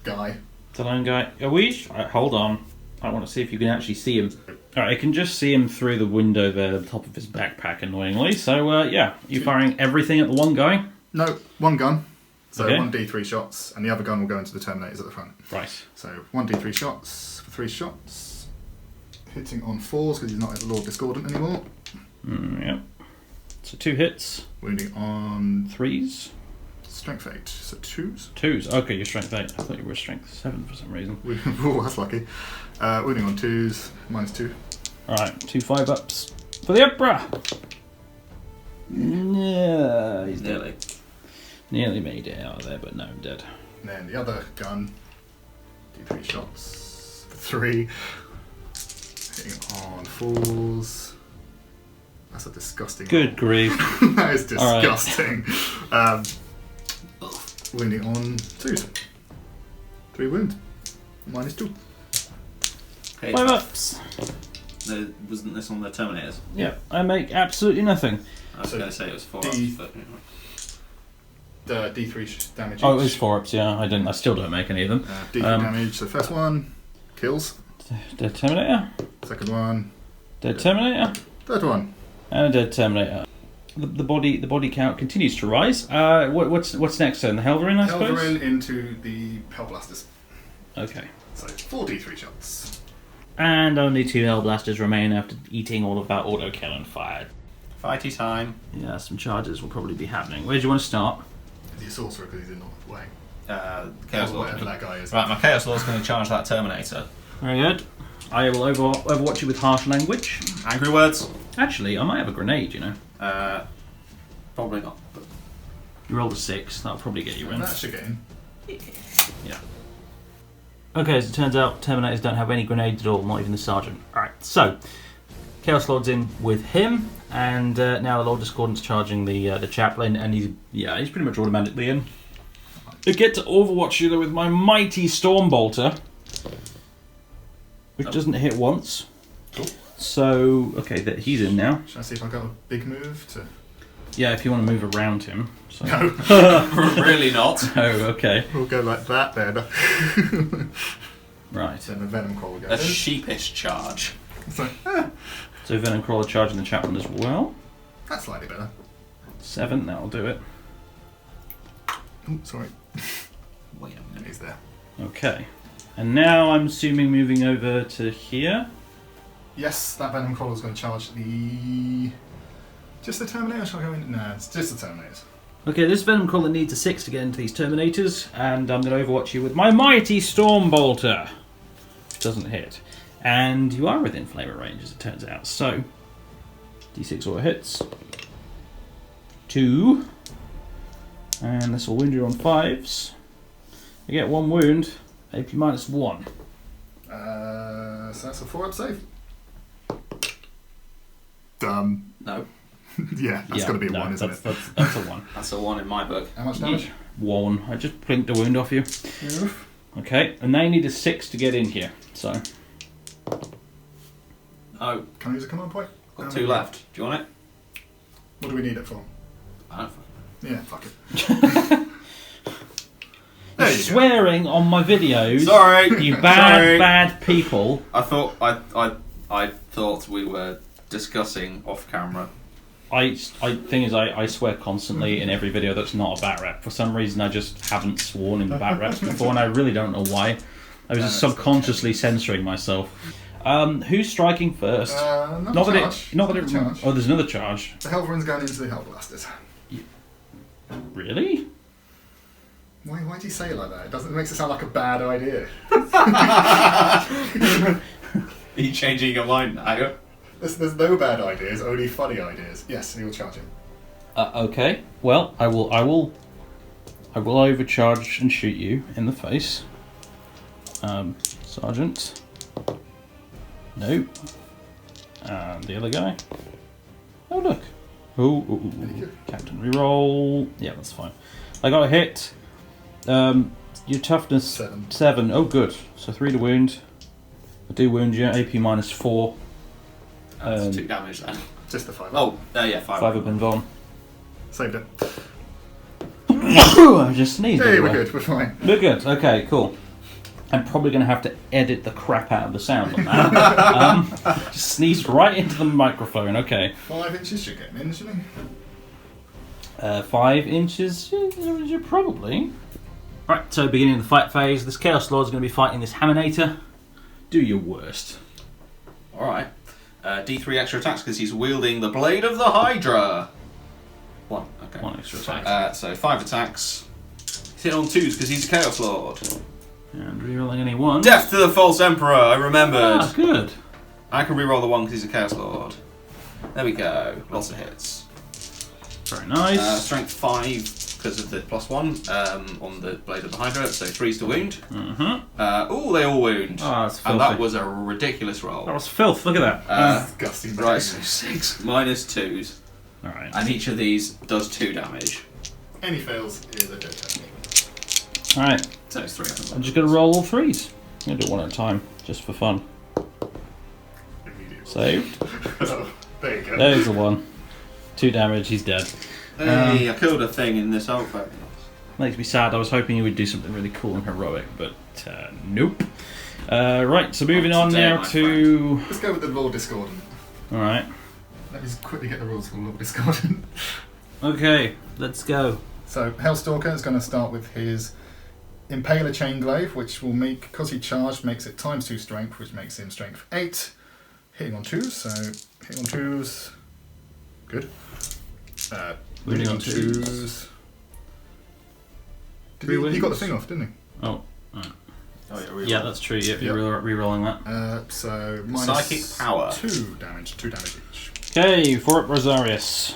guy. The lone guy. Are we? Alright, hold on. I want to see if you can actually see him. Alright, I can just see him through the window there at the top of his backpack, annoyingly. So, yeah, you firing everything at the one guy? No, 1 gun. So Okay. 1d3 shots, and the other gun will go into the Terminators at the front. Right. So 1d3 shots for 3 shots. Hitting on 4s because he's not at Lord Discordant anymore. Yep. So 2 hits. Wounding on 3s. Strength 8, so 2s. 2s. Okay, you're strength 8. I thought you were strength 7 for some reason. Oh, that's lucky. Wounding on 2s, -2. Alright, 2 5-ups. For the Emperor! Yeah, he's dead. Nearly. Nearly made it out of there, but no, I'm dead. And then the other gun, d3 shots for 3. Hitting on 4s. That's a disgusting Good grief. that is disgusting. Wounding on 2s. 3 wounds. -2. Hey, 5-ups. wasn't this on the Terminators? Yeah, I make absolutely nothing. I was So going to say it was 4 D- ups, but D3 damage. Oh, it each. was 4-ups, yeah. I still don't make any of them. D3 damage. So first one kills. Dead Terminator. Second one. Dead Terminator. Third one. And a dead Terminator. The body count continues to rise. What's next then? The Helverin, I suppose? Helverin into the Hellblasters. Okay. So 4 D3 shots. And only 2 Hellblasters remain after eating all of that autocannon fire. fighty time. Yeah, some charges will probably be happening. Where do you want to start? Is he a sorcerer because he's in the way? Chaos Or Lord. whatever that guy is. Right, my Chaos Lord's going to charge that Terminator. Very good. I will overwatch you with harsh language. Angry words? Actually, I might have a grenade, you know. Probably not. But You rolled a 6, that'll probably get you in. That should get in. Yeah. Okay, as it turns out, Terminators don't have any grenades at all, not even the Sergeant. Alright, so, Chaos Lord's in with him, and now the Lord Discordant's charging the Chaplain, and he's pretty much automatically in. I get to overwatch you though with my mighty Stormbolter, which doesn't hit once. Cool. So, okay, he's in now. Should I see if I got a big move to... Yeah, if you want to move around him. So. No. really not. Oh, okay. We'll go like that then. Right. Then the Venom Crawler A goes in. sheepish charge. It's like, So Venom Crawler charging the Chaplain as well. that's slightly better. 7, that'll do it. Oh, sorry. Wait a minute. He's there. Okay. And now I'm assuming moving over to here. Yes, that Venom Crawler is going to charge the... Just the Terminator? Shall I go in? No, it's just the Terminators. Okay, this Venom Crawler needs a 6 to get into these Terminators, and I'm going to overwatch you with my mighty Stormbolter. Doesn't hit. And you are within flavor range, as it turns out. So, D6 auto hits. 2. And this will wound you on 5s. I get 1 wound, AP -1. So that's a 4-up save. Dumb. No. Yeah, that's got to be a 1, isn't it? That's a 1. That's a 1 in my book. How much damage? 1. I just blinked a wound off you. Oof. Okay, and they need a 6 to get in here. So Oh, Can I use a command point? got 2 left. Do you want it? What do we need it for? I don't know. Yeah, fuck it. There you go. swearing on my videos. Sorry, You bad, Sorry. bad people. I thought we were discussing off camera. I swear constantly in every video that's not a bat rep. For some reason, I just haven't sworn in the bat reps before, and I really don't know why. I was just subconsciously censoring myself. Who's striking first? Not that charge. Oh, there's another charge. The Hellrune's going into the Hellblasters. Really? Why do you say it like that? It makes it sound like a bad idea. Are you changing your mind now? There's no bad ideas, only funny ideas. Yes, he will charge him. Okay. Well, I will overcharge and shoot you in the face. Sergeant. No. And the other guy. Oh look. Ooh. Captain reroll. Yeah, that's fine. I got a hit. Your toughness 7. Oh, good. So 3 to wound. I do wound you. AP -4. That's 2 damage then. Just the 5. Oh, yeah, 5. 5 have been gone. Saved it. I just sneezed. Hey, we're anyway. good. We're fine. We're good. Okay, cool. I'm probably going to have to edit the crap out of the sound on that. Just sneezed right into the microphone. Okay. 5 inches should get in, shouldn't he? 5 inches? Yeah, probably. Right, so beginning of the fight phase. This Chaos Lord is going to be fighting this Haminator. Do your worst. Alright. D3 extra attacks because he's wielding the Blade of the Hydra. 1, okay. 1 extra attack. So 5 attacks. He's hit on 2s because he's a Chaos Lord. And rerolling any 1. Death to the False Emperor, I remembered. Ah, good. I can reroll the 1 because he's a Chaos Lord. There we go. Lots of hits. Very nice. Strength 5 because of the +1 on the Blade of the Hydra, so 3s to wound. Mm-hmm. They all wound. Oh, that's filthy. And that was a ridiculous roll. That was filth. Look at that. Disgusting. Right, so 6 minus 2s. Alright. And each of these does 2 damage. Any fails is a dead technique. Alright. So it's 3 I'm just going to roll all 3s. I'm going to do it one at a time, just for fun. Immediately. Saved. Oh, there you go. There's the 1. 2 damage, he's dead. Hey, I killed a thing in this Alpharius. Makes me sad. I was hoping you would do something really cool and heroic, but nope. Right, so moving on Today, now my to... Let's go with the Lord Discordant. Alright. Let me just quickly get the rules for Lord Discordant. Okay, let's go. So Hellstalker is going to start with his Impaler Chainglaive, which will make, because he charged, makes it ×2 strength, which makes him strength 8. Hitting on 2s, so hitting on 2s. Good. Wounding on 2s. He got the thing off, didn't he? Oh, right. Oh, Yeah, that's true. Yeah, you're re-rolling that. So Psychic power. 2 damage. 2 damage each. Okay, 4 up Rosarius.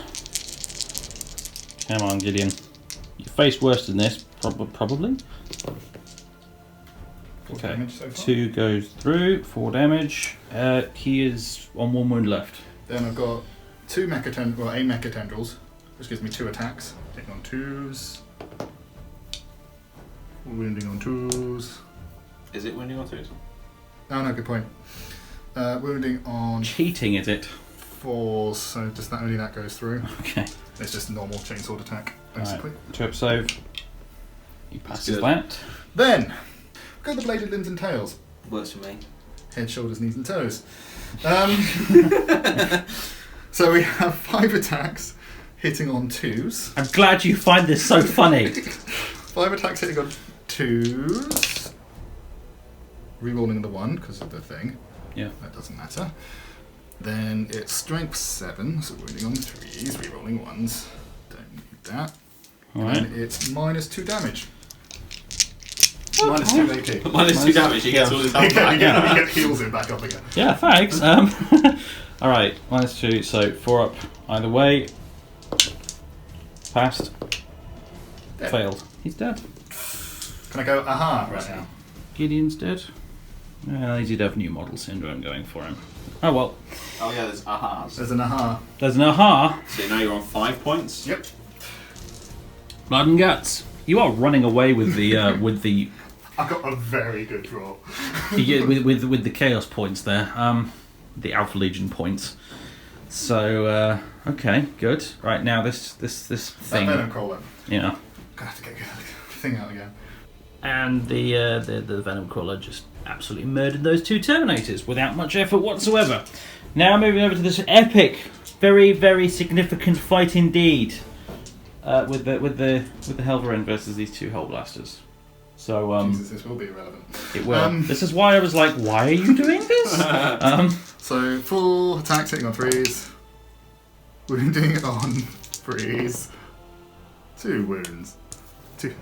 Come on, Gideon. You faced worse than this, probably. 4 Okay, damage so far. 2 goes through, 4 damage. He is on 1 wound left. Then I've got 2 Mecha Tendrils, which gives me 2 attacks. Hitting on 2s. Wounding on 2s. Is it wounding on 2s? Oh no, good point. Wounding on Cheating, is it? 4s, so just that only that goes through. Okay. It's just normal chainsword attack, basically. Right. 2 up save. He passes good. that. Then, go the bladed limbs and tails. Works for me. Head, shoulders, knees and toes. So we have 5 attacks hitting on 2s. I'm glad you find this so funny. 5 attacks hitting on 2s. Rerolling the 1 because of the thing. Yeah. That doesn't matter. Then it's strength 7, so wounding on 3s, rerolling 1s. Don't need that. Alright. And it's -2 damage. -2 AP. Minus 2 damage, he gets all his health You back. get heals it back up again. Yeah, thanks. Alright, -2, so 4 up either way. Passed. Dead. Failed. He's dead. Can I go aha right now? Gideon's dead. Well, he'd have new model syndrome going for him. Oh well. Oh yeah, there's ahas. There's an aha. There's an aha. So now you're on 5 points. Yep. Blood and guts. You are running away with the with the I got a very good draw. with the chaos points there. The Alpha Legion points. So okay, good. Right now this thing. That venom crawler. Yeah. Gonna have to get the thing out again. And the Venom Crawler just absolutely murdered those 2 Terminators without much effort whatsoever. Now moving over to this epic, very very significant fight indeed, with the Helverin versus these 2 Hull Blasters. So Jesus, this will be irrelevant. it will. This is why I was like, why are you doing this? So full attack hitting on 3s, wounding on 3s, 2 wounds, 2.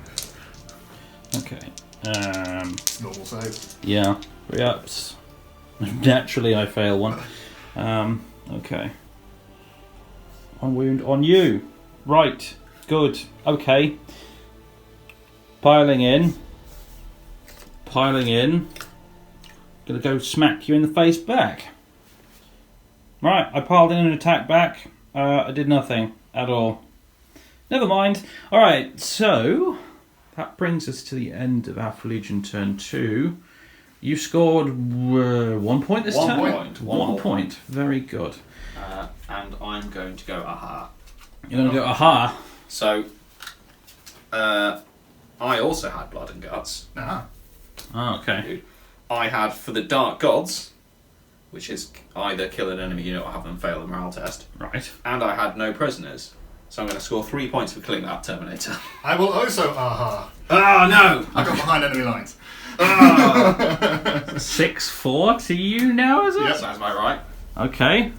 Okay. Normal save. Yeah. 3 ups. Naturally, I fail one. Okay. 1 wound on you. Right. Good. Okay. Piling in. Gonna go smack you in the face back. Right. I piled in an attack back. I did nothing at all. Never mind. Alright, so that brings us to the end of Alpha Legion turn 2. You scored 1 point this turn? 1 point. 1 point. Very good. And I'm going to go aha. You're going to go aha. So, I also had blood and guts. Ah. Oh, okay. I had for the Dark Gods, which is either kill an enemy unit or have them fail the morale test. Right. And I had no prisoners. So I'm going to score 3 points for killing that Terminator. I will also aha. Oh no! I got behind enemy lines. 6-4 to you now, is it? Yep. Sounds about right. Okay.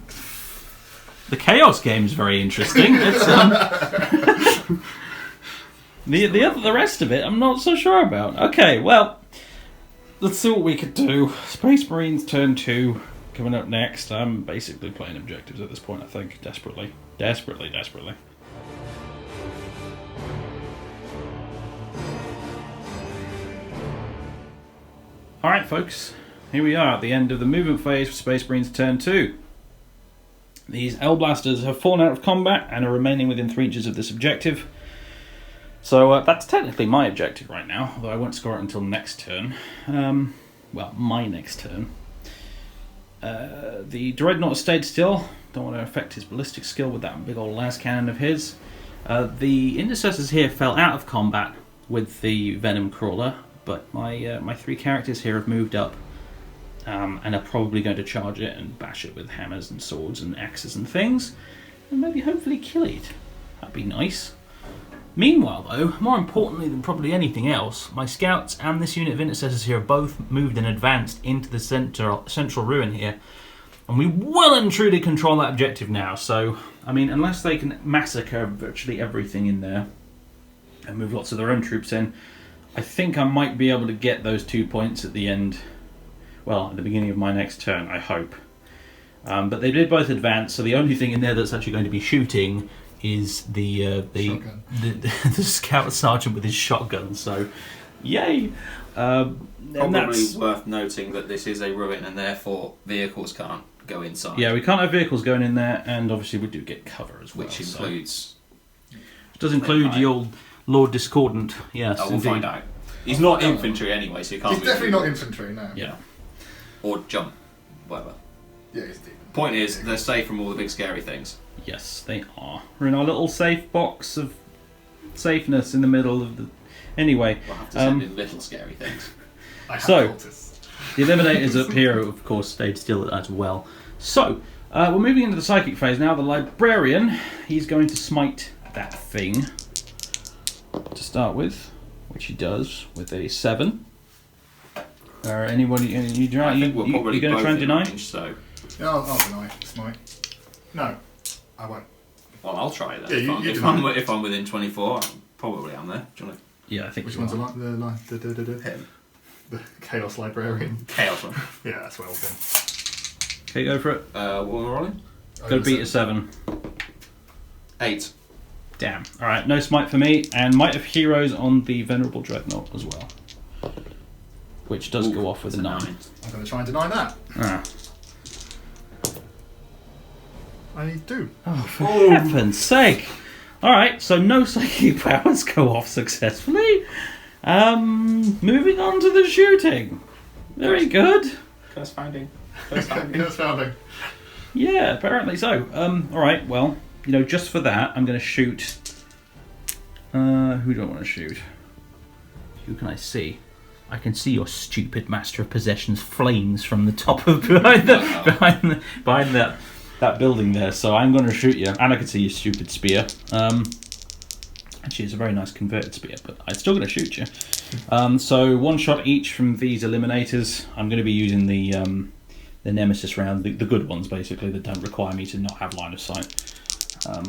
The Chaos game is very interesting. It's, the rest of it, I'm not so sure about. Okay, well, let's see what we could do. Space Marines turn 2 coming up next. I'm basically playing objectives at this point, I think, desperately. Desperately. Alright folks, here we are at the end of the movement phase for Space Marines turn 2. These L-Blasters have fallen out of combat and are remaining within 3 inches of this objective. So that's technically my objective right now, although I won't score it until next turn. Well, my next turn. The Dreadnought stayed still, don't want to affect his ballistic skill with that big old las cannon of his. The Intercessors here fell out of combat with the Venom Crawler, but my 3 characters here have moved up and are probably going to charge it and bash it with hammers and swords and axes and things, and maybe hopefully kill it. That'd be nice. Meanwhile, though, more importantly than probably anything else, my scouts and this unit of Intercessors here have both moved and advanced into the central ruin here, and we well and truly control that objective now. So, I mean, unless they can massacre virtually everything in there and move lots of their own troops in, I think I might be able to get those 2 points at the end. Well, at the beginning of my next turn, I hope. But they did both advance, so the only thing in there that's actually going to be shooting is the scout sergeant with his shotgun. So, yay! Probably worth noting that this is a ruin and therefore vehicles can't go inside. Yeah, we can't have vehicles going in there, and obviously we do get cover as well. Which includes... It does include the old Lord Discordant, yes. We'll find out. He's not infantry anyway, so you can't... He's definitely not infantry, no. Yeah. Or jump, whatever. Yeah, he's deep. Point is, they're safe from all the big scary things. Yes, they are. We're in our little safe box of safeness in the middle of the... Anyway. We'll have to send in little scary things. So, the Eliminators up here, of course, stayed still as well. So, we're moving into the Psychic phase now. The Librarian, he's going to smite that thing to start with, which he does with a 7. Anybody? You going to try and deny? Range, so. Yeah, I'll deny. Smite. No, I won't. Well, I'll try that. Yeah, if I'm within 24, probably am there. Do you want to... Yeah, I think. Which one's the Him. The Chaos Librarian. Chaos one. Yeah, that's well done. Okay, go for it. What am I rolling? Got to beat a 7. 8. Damn. Alright, no smite for me, and Might of Heroes on the Venerable Dreadnought as well. Which does go off with a 9. I'm going to try and deny that. I do. Oh, for heaven's sake! Alright, so no psychic powers go off successfully. Moving on to the shooting. Very good. Curse founding. Curse founding. Yeah, apparently so. Alright, well, just for that, I'm going to shoot... who do I want to shoot? Who can I see? I can see your stupid Master of Possession's flames from the top of behind that building there. So I'm going to shoot you, and I can see your stupid spear. Actually, it's a very nice converted spear, but I'm still going to shoot you. So one shot each from these eliminators. I'm going to be using the Nemesis round, the good ones basically that don't require me to not have line of sight. And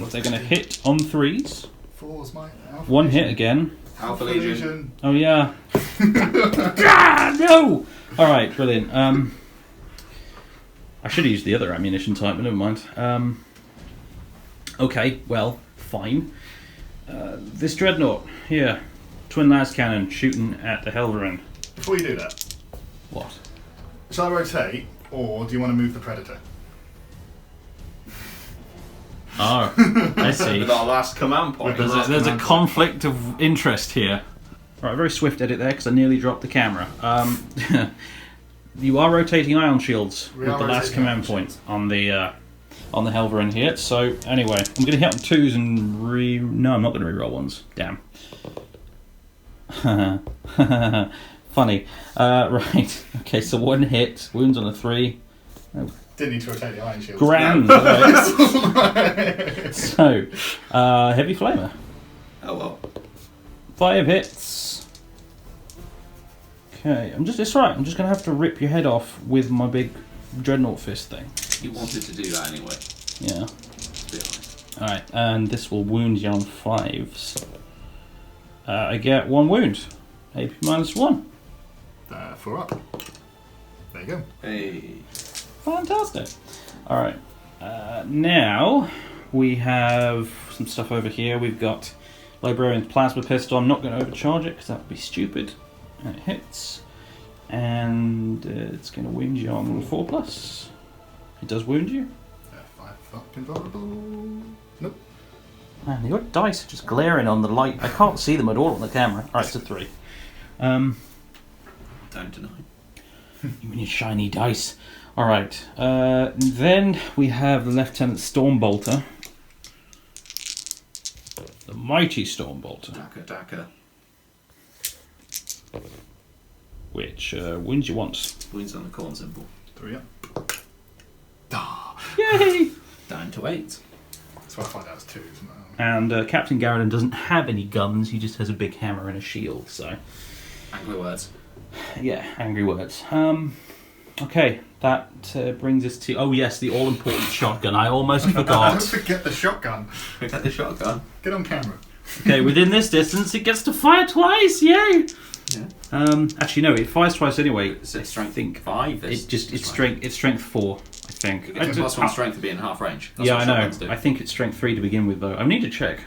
they're going to hit on 3s. 4's my Alpha One Legion. hit again. Alpha Legion. Oh yeah. No! Alright, brilliant. I should have used the other ammunition type, but never mind. Okay, well, fine. This Dreadnought, here. Twin las cannon shooting at the Helverin. Before you do that, What? shall I rotate, or do you want to move the Predator? Oh, I see. With our last command point. There's a conflict of interest here. Right, very swift edit there because I nearly dropped the camera. You are rotating ion shields We with are the last rotating command ion point shields. on the Helverin here. So anyway, I'm going to hit on 2s and no, I'm not going to reroll 1s. Damn. Funny. Right. Okay, so 1 hit, wounds on a 3. Didn't need to rotate the iron shield. Grand. Right. So, heavy flamer. Oh well. 5 hits. Okay, it's right. I'm just gonna have to rip your head off with my big dreadnought fist thing. You wanted to do that anyway. Yeah. To be honest. All right, and this will wound you on 5s. I get 1 wound. AP -1. 4 up. There you go. Hey. Fantastic. All right. Now we have some stuff over here. We've got Librarian's Plasma Pistol. I'm not going to overcharge it because that would be stupid. And it hits. And it's going to wound you on 4+. It does wound you. 5 up, invulnerable. Nope. Man, your dice are just glaring on the light. I can't see them at all on the camera. All right, it's a 3. Don't deny. You and your shiny dice. All right. Then we have the Lieutenant Stormbolter. The mighty Stormbolter. Daka. Which wounds you once. Wounds on the corn symbol. 3 up. Ah. Yay! Down to 8. So I find out it's 2s. And Captain Garrison doesn't have any guns. He just has a big hammer and a shield. So, Angry words. yeah, angry words. Okay, that brings us to the all-important shotgun. I almost Don't forgot. forget the shotgun. Pick up the shotgun. Get on camera. Okay, within this distance, it gets to fire twice. Yay! Yeah. Actually, no, it fires twice anyway. It's a strength I think 5. it's strength 4. I think. You get to +1 strength to be in half range. That's Yeah, what I know. shotguns do. I think it's strength 3 to begin with, though. I need to check.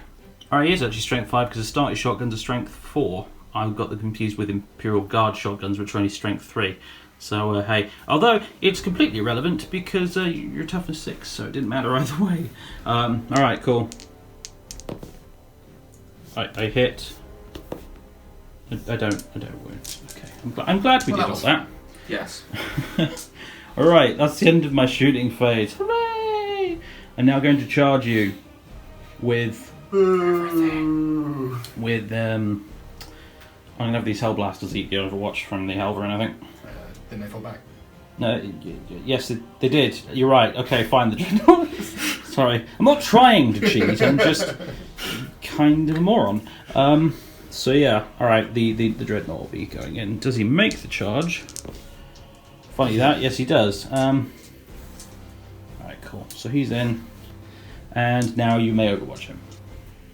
Alright, it is actually strength 5 because the starting shotguns are strength 4. I've got them confused with Imperial Guard shotguns, which are only strength 3. So, hey. Although, it's completely irrelevant because you're toughness 6, so it didn't matter either way. Alright, cool. I hit. I don't wound. Okay. I'm glad we did all that. Yes. Alright, that's the end of my shooting phase. Hooray! I'm now going to charge you with Boo. I'm gonna have these Hellblasters eat the Overwatch from the Helverin, I think. Didn't they fall back? No, yes, they did. You're right. Okay, fine. Sorry, I'm not trying to cheat. I'm just kind of a moron. So yeah, all right. The Dreadnought will be going in. Does he make the charge? Funny that. Yes, he does. All right, cool. So he's in, and now you may Overwatch him.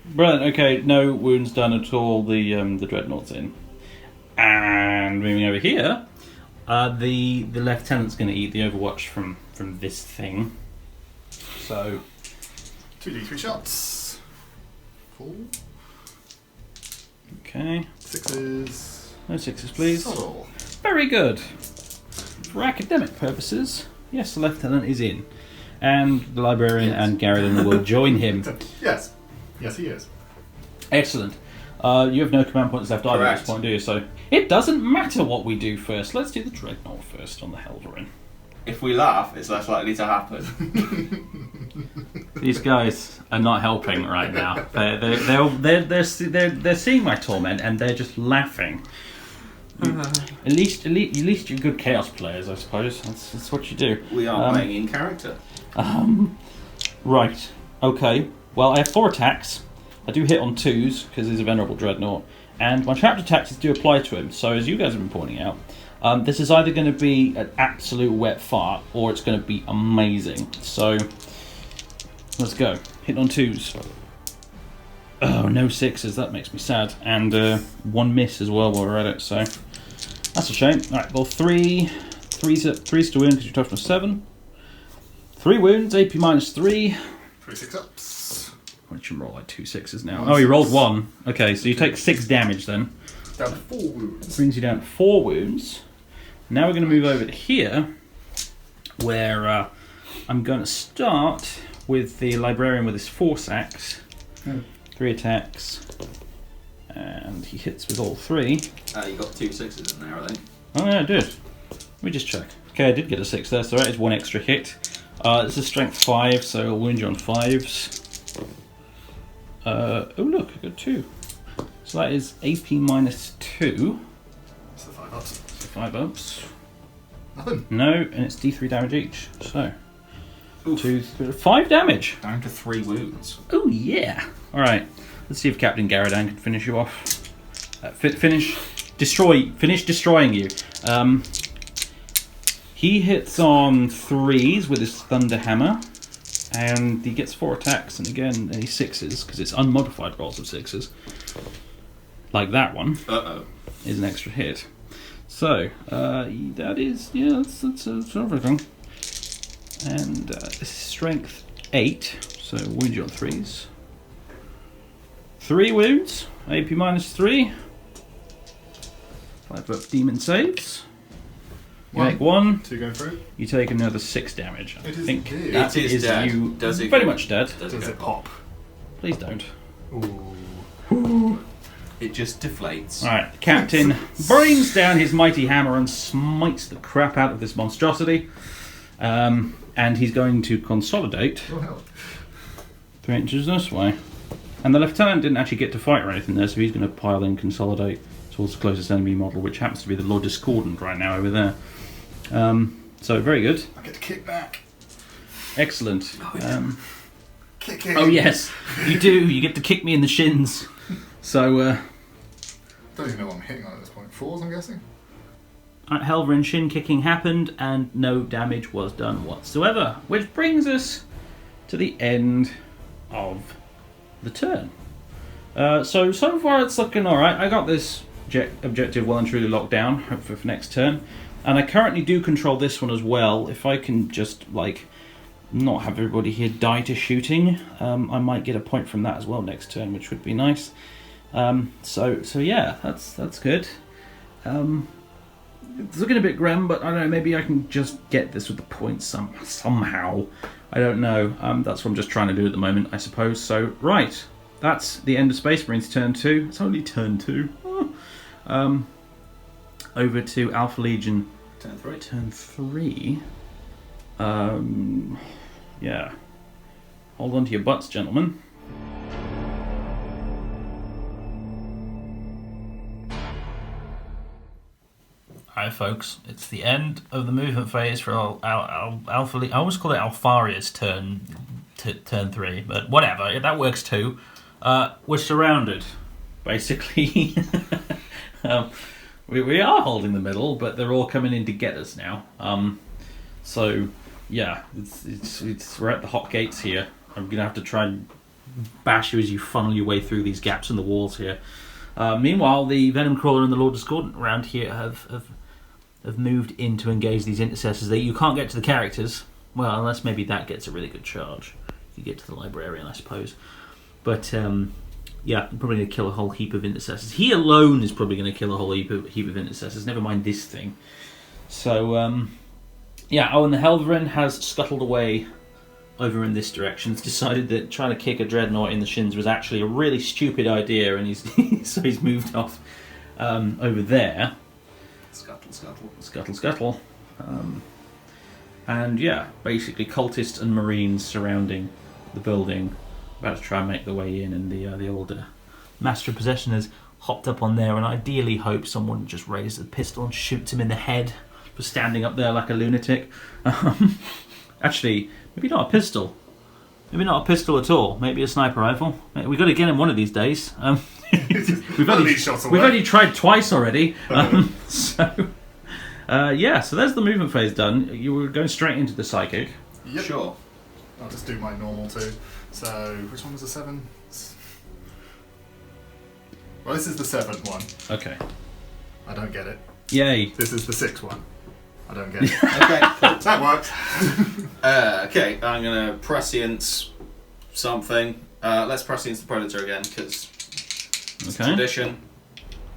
Brilliant. Okay, no wounds done at all. The Dreadnought's in, and moving over here. The lieutenant's going to eat the Overwatch from this thing. So 2d3 shots. 4. Okay, 6s. no 6s, please. Sorrow. Very good. For academic purposes, yes, the lieutenant is in. and the librarian and Garridan will join him. Yes. Yes, he is. Excellent. You have no command points left either at Correct. this point, do you? So it doesn't matter what we do first. Let's do the Dreadnought first on the Helverin. If we laugh, it's less likely to happen. These guys are not helping right now. They're seeing my torment and they're just laughing. At least you're good chaos players, I suppose. That's what you do. We are playing in character. Right. Okay. Well, I have 4 attacks. I do hit on 2s because he's a venerable dreadnought, and my trapped attacks do apply to him. So, as you guys have been pointing out, this is either going to be an absolute wet fart or it's going to be amazing. So, let's go. Hit on 2s. Oh, no 6s. That makes me sad. And 1 miss as well while we're at it. So, that's a shame. All right. Well, 3s to win because you touched on 7. 3 wounds. AP minus 3. 3 6-ups. Why don't you roll like 2 6s now? Oh, he rolled 1. Okay, so you take 6 damage then. Down to 4 wounds. Brings you down to 4 wounds. Now we're going to move over to here, where I'm going to start with the librarian with his force axe. 3 attacks, and he hits with all 3. You got 2 6s in there, I think. Oh yeah, I did. Let me just check. Okay, I did get a 6 there, so that is 1 extra hit. This is strength 5, so I'll wound you on 5s. Oh look, I got 2. So that is AP minus 2. That's the 5 ups. 5 ups. Nothing. No, and it's D3 damage each. So, Oof. 2, 3, 5 damage. Down to 3 wounds. Oh yeah. All right. Let's see if Captain Garridan can finish you off. Finish destroying you. He hits on 3s with his Thunder Hammer, and he gets 4 attacks, and again any 6s because it's unmodified rolls of 6s. Like that one is an extra hit. So that is that's everything. And this is strength 8, so wound you on 3s. 3 wounds, AP minus 3. 5 up demon saves. You make 1. 2 going through. You take another 6 damage. I It is think indeed. that It is dead. you Does it pretty go- much dead. Does Does it it go pop? Please don't. Ooh. It just deflates. Alright, the captain brings down his mighty hammer and smites the crap out of this monstrosity. And he's going to consolidate Oh, hell. 3 inches this way. And the lieutenant didn't actually get to fight or anything there, so he's going to pile in, consolidate towards the closest enemy model, which happens to be the Lord Discordant right now over there. So very good. I get to kick back. Excellent. Kicking. Oh yes, you do. You get to kick me in the shins. So, Don't even know what I'm hitting on at this point. 4s, I'm guessing? Helverin shin kicking happened, and no damage was done whatsoever. Which brings us to the end of the turn. So far it's looking alright. I got this objective well and truly locked down, hopefully for next turn. And I currently do control this one as well. If I can just, not have everybody here die to shooting, I might get a point from that as well next turn, which would be nice. So yeah, that's good. It's looking a bit grim, but I don't know, maybe I can just get this with the points somehow. I don't know. That's what I'm just trying to do at the moment, I suppose. So, right. That's the end of Space Marines turn 2. It's only turn 2. Over to Alpha Legion Turn 3. turn 3. Yeah. Hold on to your butts, gentlemen. Alright, folks, it's the end of the movement phase for Alpha Legion. I always call it Alpharius turn 3, but whatever, that works too. We're surrounded, basically. We are holding the middle, but they're all coming in to get us now. So, yeah, we're at the hot gates here. I'm gonna have to try and bash you as you funnel your way through these gaps in the walls here. Meanwhile, the Venom Crawler and the Lord Discordant around here have moved in to engage these intercessors. You can't get to the characters, well, unless maybe that gets a really good charge. You get to the librarian, I suppose. But yeah, I'm probably going to kill a whole heap of intercessors. He alone is probably going to kill a whole heap of intercessors. Never mind this thing. So yeah. Oh, and the Helverin has scuttled away over in this direction has decided that trying to kick a dreadnought in the shins was actually a really stupid idea, and he's moved off over there. Scuttle, scuttle. Scuttle, scuttle. And yeah, basically cultists and marines surrounding the building, about to try and make their way in, and the old Master of Possession has hopped up on there and ideally hopes someone just raises a pistol and shoots him in the head for standing up there like a lunatic. Actually, maybe not a pistol. Maybe not a pistol at all. Maybe a sniper rifle. We've got to get him one of these days. We've only tried twice already. So there's the movement phase done. You were going straight into the psychic. Yep. Sure. I'll just do my normal too. So, which one was the 7? Well, this is the 7th one. Okay. I don't get it. Yay. This is the 6th one. I don't get it. Okay, cool. That works. Okay, I'm going to prescience something. Let's prescience the Predator again, because tradition.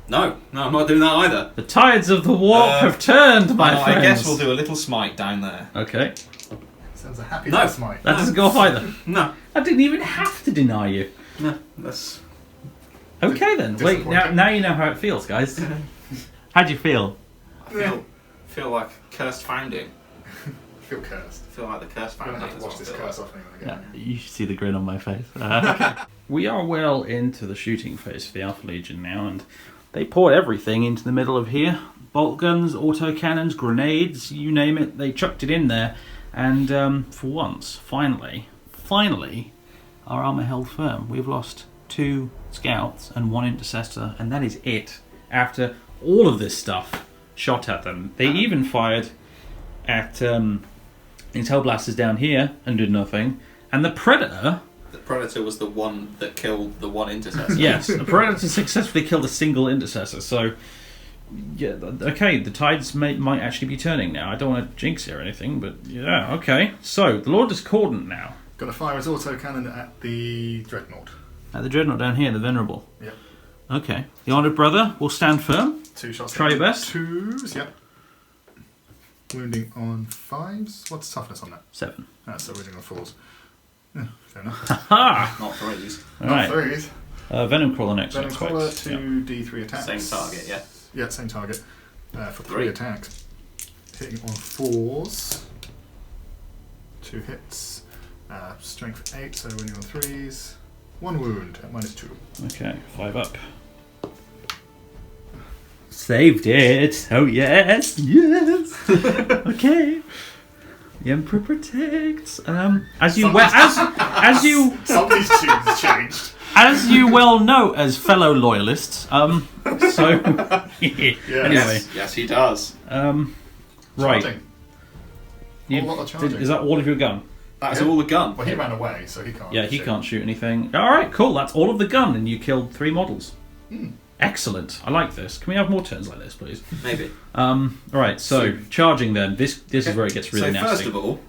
No, I'm not doing that either. The tides of the warp have turned, my friends. I guess we'll do a little smite down there. Okay. Sounds a happy little smite. That doesn't go off either. No. I didn't even have to deny you. No, that's... Okay then. Wait, now you know how it feels, guys. How do you feel? I feel like cursed founding. Feel cursed. I feel like the cursed I'm founding. going to have to watch this curse off me when I get You should see the grin on my face. We are well into the shooting phase for the Alpha Legion now, and they poured everything into the middle of here. Bolt guns, autocannons, grenades, you name it, they chucked it in there. And for once, finally, our armour held firm. We've lost 2 scouts and 1 intercessor, and that is it. After all of this stuff shot at them. They even fired at these Hellblasters down here and did nothing. And the Predator... The Predator was the one that killed the 1 intercessor. Yes, the Predator successfully killed a single intercessor, so... Yeah, okay, the tides might actually be turning now. I don't want to jinx it or anything, but yeah, okay. So, the Lord Discordant now. Got to fire his autocannon at the Dreadnought. At the Dreadnought down here, the Venerable. Yep. Okay. The Honoured Brother will stand firm. 2 shots. Try your best. 2s, yep. Wounding on 5s. What's toughness on that? 7. So wounding on 4s. Yeah, fair enough. Ha! Not 3s. Alright. Not 3s. Venom Crawler next. Venom Crawler, 2 D3 attacks. Same target, yeah. Yeah, same target. For 3 attacks. Hitting on 4s. 2 hits. Strength 8, so winning on 3s. 1 wound at -2. Okay, 5 up. Saved it! Oh yes! Yes! Okay. The Emperor protects. As you Somebody's tunes changed. As you well know, as fellow loyalists, anyway. Yes, he does. Right. Charging. A lot of charging. Is that all of your gun? That's all the gun. Well, he ran away, so he can't. Yeah, he shoot. can't shoot anything. Alright, cool, that's all of the gun, and you killed 3 models. Hmm. Excellent. I like this. Can we have more turns like this, please? Maybe. Alright, so charging then. This is where it gets really nasty. So first of all,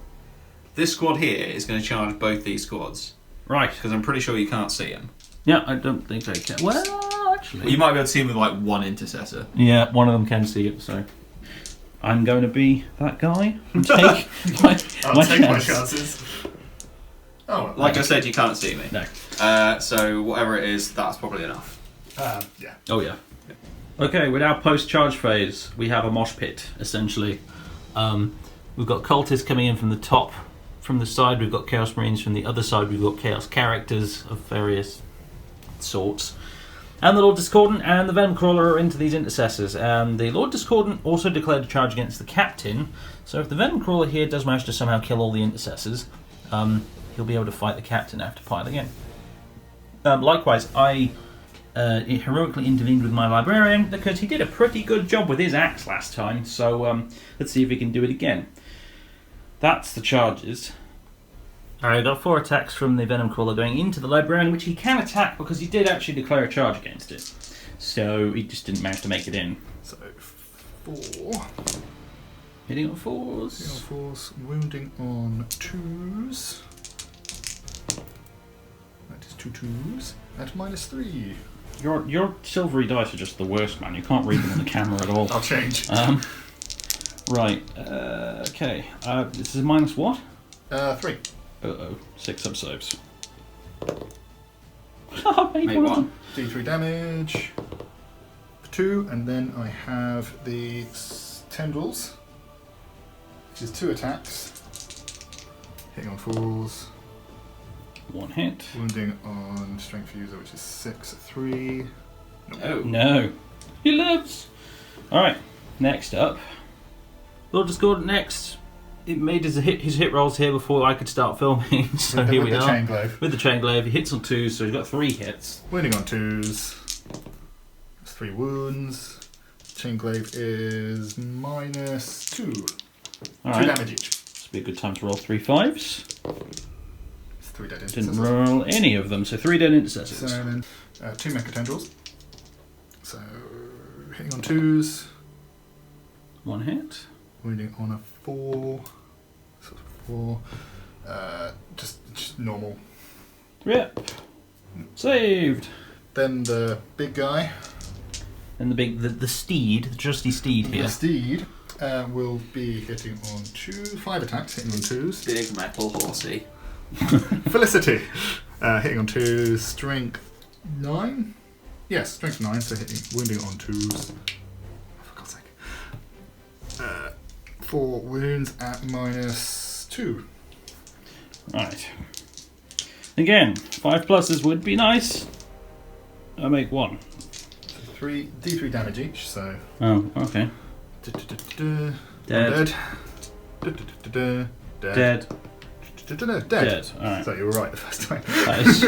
this squad here is going to charge both these squads. Right. Because I'm pretty sure you can't see them. Yeah, I don't think they can. Well, actually... You might be able to see them with like 1 intercessor. Yeah, one of them can see it, so... I'm going to be that guy and take my chances. Oh, well, like I said, you can't see me. No. So whatever it is, that's probably enough. Yeah. Oh, yeah. Okay, with our post-charge phase, we have a mosh pit, essentially. We've got cultists coming in from the top. From the side, we've got Chaos Marines. From the other side, we've got Chaos characters of various sorts. And the Lord Discordant and the Venom Crawler are into these intercessors. And the Lord Discordant also declared a charge against the Captain. So if the Venom Crawler here does manage to somehow kill all the intercessors, he'll be able to fight the Captain after piling in. Likewise, I heroically intervened with my Librarian because he did a pretty good job with his axe last time. So let's see if he can do it again. That's the charges. Alright, got 4 attacks from the Venom Crawler going into the Librarian, which he can attack because he did actually declare a charge against it. So he just didn't manage to make it in. So 4. Hitting on 4s. Hitting on 4s. Wounding on 2s. That is 2 2s. At -3. Your silvery dice are just the worst, man. You can't read them on the camera at all. I'll change. Right. Okay. This is minus what? 3. Uh-oh. 6 sub-saves. I made Make one of one. them. D3 damage. 2, and then I have the tendrils, which is 2 attacks. Hitting on fools. 1 hit. Wounding on strength user, which is 6, 3. Oh. No. He lives! Alright, next up. Lord Discordant next. It made his hit rolls here before I could start filming, so here we With the are. chain glaive. With the chain glaive, he hits on 2s, so he's got 3 hits. Wounding on 2s. That's 3 wounds. Chain glaive is -2. 2 Alright, damage each. this will be a good time to roll 3 5s. It's 3 dead Didn't intercessors. roll any of them, so 3 dead So intercessors. then 2 mecha tendrils. So hitting on 2s. 1 hit. Wounding on a 4. Sort of 4. Just normal. Yep. Saved. Then the big guy, And the steed, the trusty steed here. the steed, will be hitting on 5 attacks, hitting on 2s. Big metal horsey. Felicity, hitting on 2s. Strength 9. Yes, strength 9. So wounding on 2s. Oh, for God's sake. 4 wounds at -2. Right. Again, 5 pluses would be nice. I make 1. So D3 damage each. So Oh, okay. Dead. Dead. Dead. Dead. Dead. Dead. Alright. So you were right the first time. That is,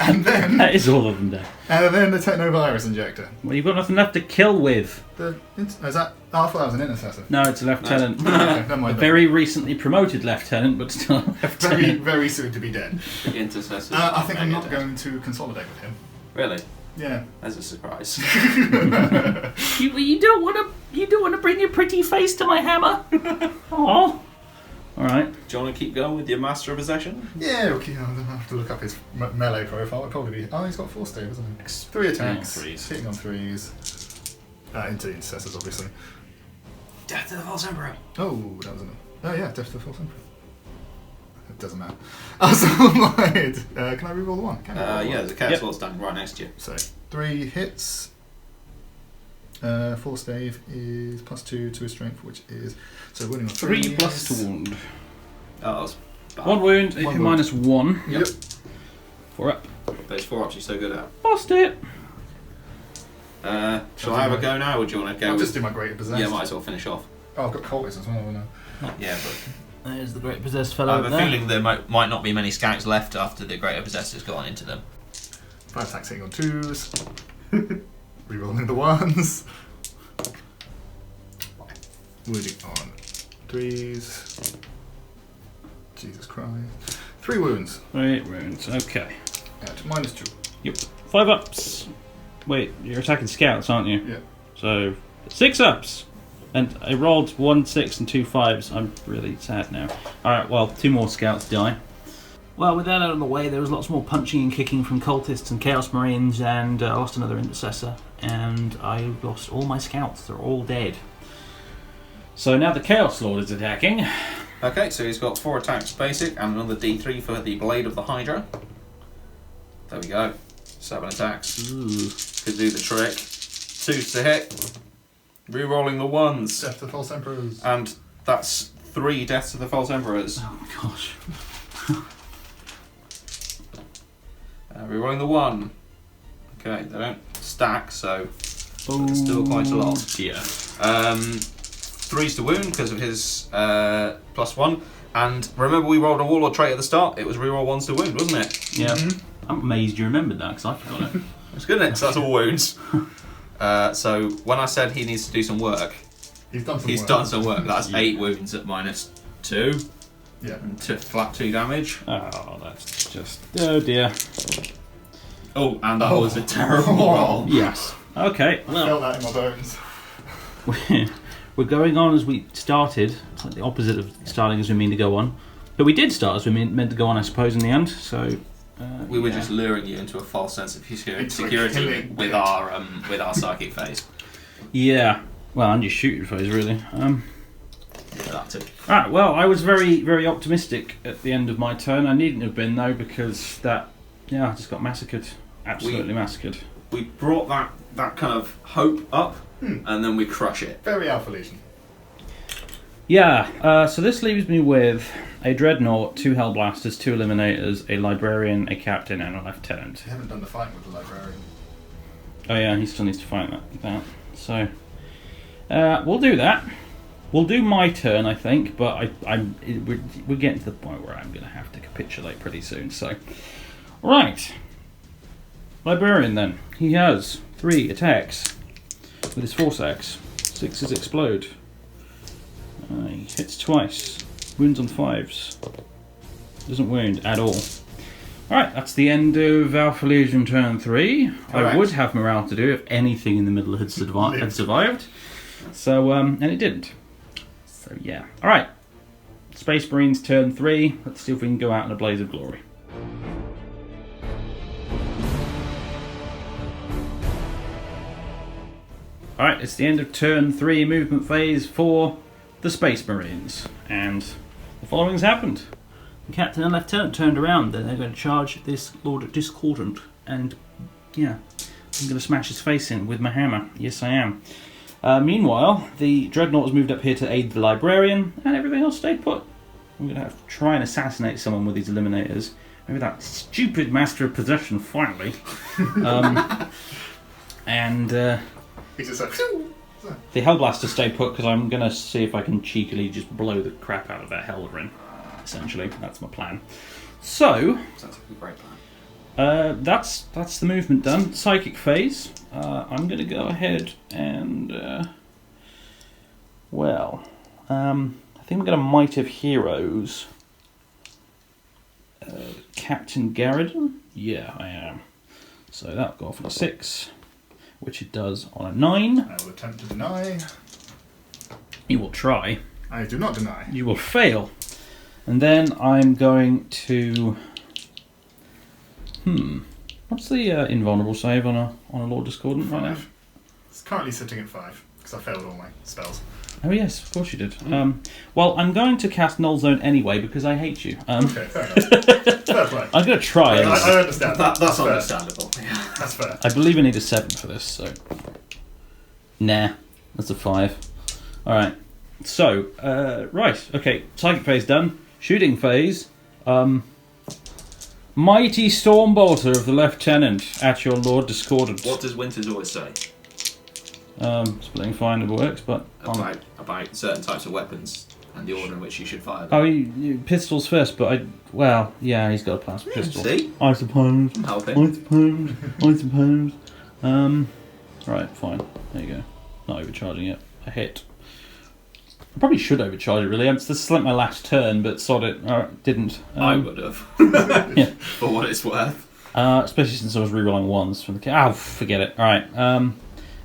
And then that is all of them dead. the technovirus injector. Well, you've got nothing left to kill with. Is that? I thought that was an intercessor. No, it's a lieutenant. Okay, never A mind. very recently promoted lieutenant, but still a Very, lieutenant. very soon to be dead. The intercessors. I think I'm mega not dead. going to consolidate with him. Really? Yeah. That's a surprise. You don't want to bring your pretty face to my hammer. Oh. All right. Do you want to keep going with your Master of Possession? Yeah, okay, I'll have to look up his melee profile. It'll probably be. Oh, he's got 4 stave, isn't he? 3 attacks. Hitting on 3s. Hitting on 3s. Into intercessors, obviously. Death to the False Emperor. Oh, that was enough. Oh, yeah, Death to the False Emperor. It doesn't matter. Lied. Can I reroll the 1? Can I reroll the Yeah, 1? there's a Chaos Lord standing right next to you. So 3 hits. 4 stave is +2 to his strength, which is so winning on 3 plus to wound. Oh, that was bad. 1 wound, One AP wound. -1. Yep. 4 up. Those 4 ups you're so good at. Lost it. Shall I have a go now, or do you want to go I'll with... just do my greater possessed. Yeah, might as well finish off. Oh, I've got cultists as well. No. Yeah, but There's the great possessed I fellow have a there. feeling there might not be many scouts left after the Greater Possessor's gone into them. 5 attacks hitting on 2s. Rerolling the 1s. Wounding on 3s. Jesus Christ. 3 wounds 3 wounds. Okay. at -2. Yep. 5 ups. Wait, you're attacking scouts, aren't you? Yeah. So 6 ups. And I rolled 1 6 and 2 5s. I'm really sad now. Alright, well, 2 more scouts die. Well, with that out of the way, there was lots more punching and kicking from cultists and Chaos Marines, and I lost another intercessor, and I lost all my scouts. They're all dead. So now the Chaos Lord is attacking. okay, so he's got 4 attacks basic and another D3 for the Blade of the Hydra. There we go. 7 attacks. Ooh. Could do the trick. 2s to hit. Rerolling the 1s. Death to the False Emperors. And that's 3 deaths to the False Emperors. Oh my gosh. Rerolling the 1. Okay, they don't stack, so it's still quite a lot. Dear. 3s to wound because of his +1. And remember, we rolled a Warlord trait at the start. It was reroll 1s to wound, wasn't it? Yeah. I'm amazed you remembered that, because I forgot it. It's good, isn't it? So that's all wounds. So when I said he needs to do some work, He's done some he's work. done some work. That's Yeah. 8 wounds at -2. Yeah. And flat 2 damage. Oh, that's just... Oh dear. Oh, and that was a terrible roll. Yes. Okay, I well, felt that in my bones. we're going on as we started. It's like the opposite of starting as we mean to go on. But we did start as we meant to go on, I suppose, in the end, so... We were yeah. just luring you into a false sense of Into a security killing with pit. our psychic phase. Yeah. Well, and your shooting phase, really. Yeah, that too. Alright, well, I was very, very optimistic at the end of my turn. I needn't have been, though, because I just got massacred. Absolutely massacred. We brought that kind of hope up, and then we crush it. Very Alpha Legion. Yeah, so this leaves me with a Dreadnought, 2 Hellblasters, 2 Eliminators, a Librarian, a Captain, and a Lieutenant. You haven't done the fighting with the Librarian. Oh yeah, he still needs to fight that. So, we'll do that. We'll do my turn, I think, but we're getting to the point where I'm going to have to capitulate pretty soon. So, right, Librarian then. He has 3 attacks with his Force Axe. 6s explode. He hits twice. Wounds on 5s. Doesn't wound at all. Alright, that's the end of Alpha Legion turn 3. Correct. I would have morale to do if anything in the middle had survived. So, and it didn't. So, yeah. Alright. Space Marines turn 3. Let's see if we can go out in a blaze of glory. Alright, it's the end of turn 3 movement phase for the Space Marines. And the following's happened. The Captain and Lieutenant turned around, then they're going to charge this Lord Discordant, and yeah, I'm going to smash his face in with my hammer. Yes, I am. Meanwhile, the Dreadnought has moved up here to aid the Librarian, and everything else stayed put. I'm going to have to try and assassinate someone with these Eliminators. Maybe that stupid Master of Possession, finally. He's just like, The Hellblaster stayed put because I'm going to see if I can cheekily just blow the crap out of that Hellrin. Essentially, that's my plan. So, Sounds like a great plan. that's the movement done. Psychic phase. I'm going to go ahead and I think I'm going to Might of Heroes. Captain Garridon. Yeah, I am. So that'll go off on a 6, which it does on a 9. I will attempt to deny. You will try. I do not deny. You will fail. And then I'm going to... What's the invulnerable save on a Lord Discordant right now? 5. It's currently sitting at 5 because I failed all my spells. Oh yes, of course you did. Well, I'm going to cast Null Zone anyway because I hate you. Okay, fair enough. Fair play. I'm going to try it. I understand. That's fair. understandable. Yeah. That's fair. I believe I need a 7 for this, so... Nah, that's a 5. Alright, so, right, okay, Psychic phase done. Shooting phase. Mighty Stormbolter of the Lieutenant at your Lord Discordant. What does Winters always say Splitting fine works, but... about certain types of weapons and the order in which you should fire them? Oh, you pistols first, but he's got a plasma pistol. See? I suppose. I'm helping. I suppose. Right, fine. There you go. Not overcharging it. A hit. I probably should overcharge it, really. This is like my last turn, but sod it. Didn't. I would have. Yeah. For what it's worth. Especially since I was rerolling 1s from the... Oh, forget it. Alright.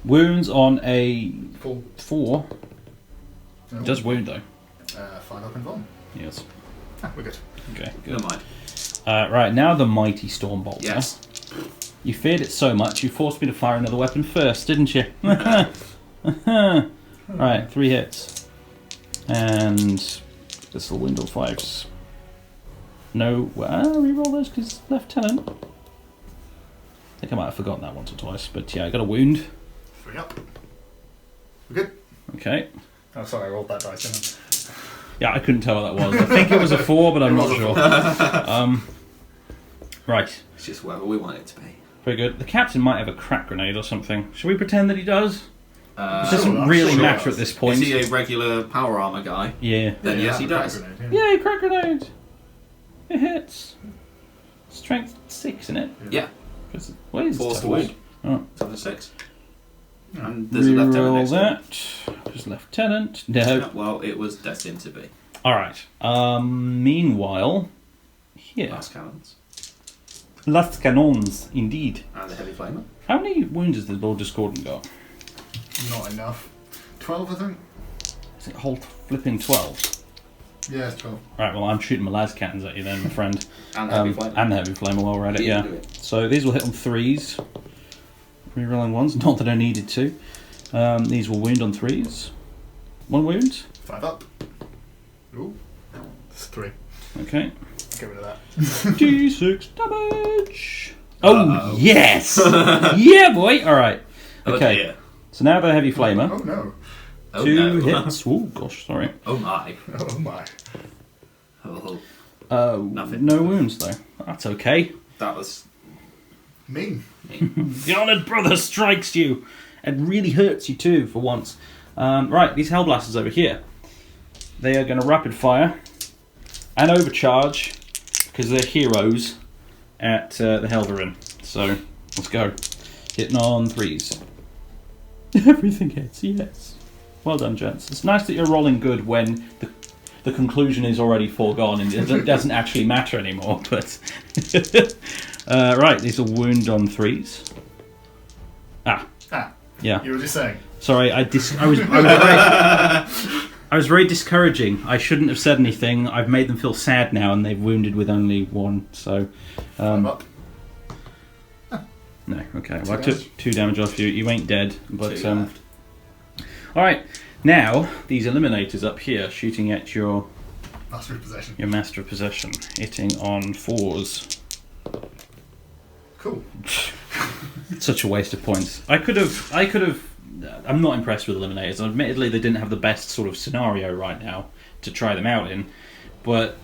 Wounds on a 4. No. It does wound, though. 5 up and on. Yes. We're good. Okay, good. Never mind. Right, now the Mighty Stormbolter. Yes. You feared it so much, you forced me to fire another weapon first, didn't you? Right, 3 hits. And this will wound on 5s. No, reroll those because Lieutenant. I think I might have forgotten that once or twice, but yeah, I got a wound. 3 up. We're good. Okay. Oh, sorry, I rolled that dice, didn't Yeah, I couldn't tell what that was. I think it was a 4, but I'm not sure. Right. It's just whatever we want it to be. Very good. The captain might have a crack grenade or something. Should we pretend that he does? It doesn't Sure, really sure. matter at this point. Is he a regular power armor guy? Yeah. Then Yeah, yes, he the crack does. grenade, Yay, crack grenade! It hits. Strength 6, isn't it? Yeah. What is Force it? to wound. Oh. So there's 6. And there's a lieutenant Reroll next to him. that. Just lieutenant. No. Yeah, well, it was destined to be. Alright. Meanwhile, here. Last cannons. Last Canons, indeed. And the heavy flamer. How many wounds has the Lord Discordant got? Not enough. 12, I think? Is it a whole flipping 12? Yeah, it's 12. Right, well, I'm shooting my las cannons at you then, my friend. And the heavy flamer. And the heavy flamer while we're at it, Yeah, yeah. do it. So these will hit on 3s. Rerolling 1s, not that I needed to. These will wound on 3s. 1 wound. 5 up. Ooh. It's 3. Okay. Get rid of that. D6 damage. Oh, yes! Yeah, boy! Alright. Okay. dear. So now the heavy flamer. Oh no. Oh, 2 no. hits. Oh, gosh, sorry. Oh my. Oh my. Oh, Nothing. No wounds, though. That's okay. that was Mean. The honoured brother strikes you. It really hurts you, too, for once. Right, these Hellblasters over here. They are going to rapid fire and overcharge because they're heroes at the Helverin. So, let's go. Hitting on 3s. Everything hits, yes. Well done, gents. It's nice that you're rolling good when the conclusion is already foregone and it doesn't actually matter anymore. But right, these are wound on 3s. Ah. Yeah. You were just saying. Sorry, I was very discouraging. I shouldn't have said anything. I've made them feel sad now, and they've wounded with only 1. So, I'm up. no, okay. Well, I damage. took 2 damage off you. You ain't dead, but 2 left. all right. Now these eliminators up here shooting at your Master of Possession. master of possession, hitting on 4s. Cool. Such a waste of points. I could have. I'm not impressed with eliminators. Admittedly, they didn't have the best sort of scenario right now to try them out in. But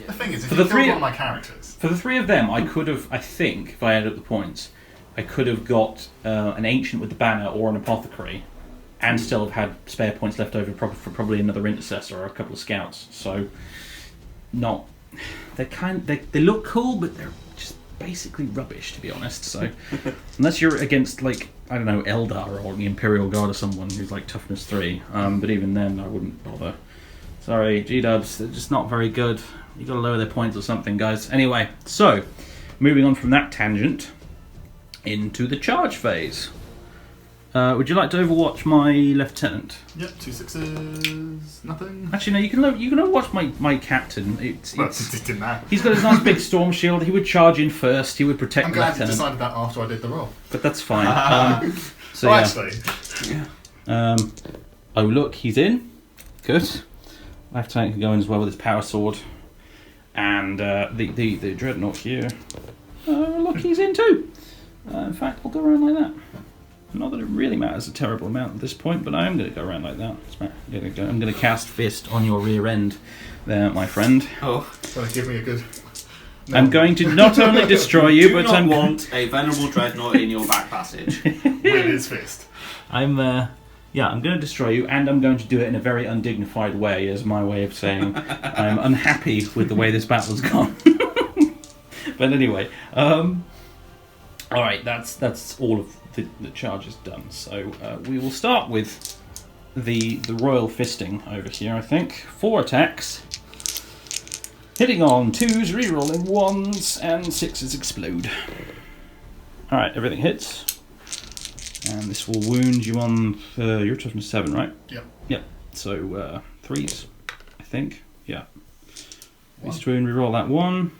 The thing is, if For you the killed three- one of my characters, for the 3 of them, I could have. I think if I added up the points, I could have got an ancient with the banner or an apothecary, and still have had spare points left over for probably another intercessor or a couple of scouts. So, not. They look cool, but they're just basically rubbish, to be honest. So, unless you're against, like, I don't know, Eldar or the Imperial Guard or someone who's like toughness 3, but even then I wouldn't bother. Sorry, G-dubs, they're just not very good. You got to lower their points or something, guys. Anyway, so moving on from that tangent into the charge phase. Would you like to overwatch my lieutenant? yep, 2 6s, nothing. Actually, no. You can overwatch my captain. Well, it didn't matter. He's got his nice big storm shield. He would charge in first. He would protect I'm the glad you lieutenant. decided that after I did the roll. But that's fine. So Well, yeah. actually, Oh look, he's in. Good. Lieutenant can go in as well with his power sword. And the dreadnought here. Look, he's in too. In fact, I'll go around like that. Not that it really matters a terrible amount at this point, but I am going to go around like that. I'm going to cast Fist on your rear end there, my friend. Oh. well, give me a good. No. I'm going to not only destroy you, Do but not I'm want a venerable dreadnought in your back passage. with his fist. I'm going to destroy you, and I'm going to do it in a very undignified way, as my way of saying I'm unhappy with the way this battle's gone. But anyway, all right, that's all of the charges done. So we will start with the royal fisting over here. I think 4 attacks, hitting on 2s, rerolling 1s, and 6s explode. All right, everything hits. And this will wound you on your toughness 7, right? Yep. So 3s, I think. Yeah. Beast wound, reroll that 1.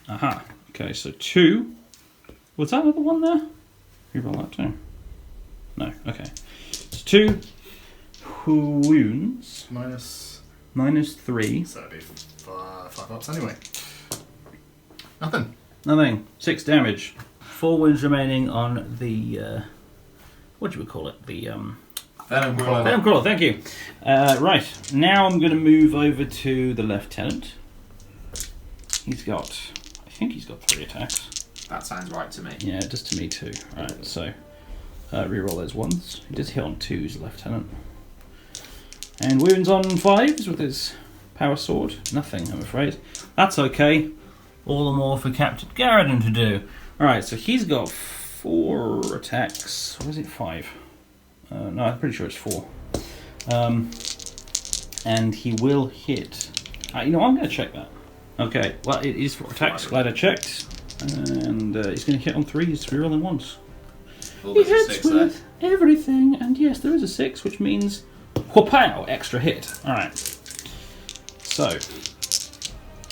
Aha. Okay, so 2. Was that another 1 there? Reroll that 2. No. Okay. So 2 wounds. Minus 3. So it'd be 5 ups anyway. Nothing. 6 damage. 4 wounds remaining on the what do we call it? The Venom Crawler. Venom Crawler, thank you. Right, now I'm going to move over to the lieutenant. I think he's got 3 attacks. That sounds right to me. Yeah, it does to me too. Right, so reroll those 1s. He does hit on 2s, lieutenant. And wounds on 5s with his power sword. Nothing, I'm afraid. That's okay. All the more for Captain Garridan to do. Alright, so he's got 4 attacks. Or is it 5? No, I'm pretty sure it's 4. And he will hit. I'm going to check that. Okay, well, it is 4 attacks. Glad I checked. And he's going to hit on 3s, rerolling 1s. Well, He there's a hits 6 there. with everything, and yes, there is a 6, which means whoop-pow, extra hit. Alright. So,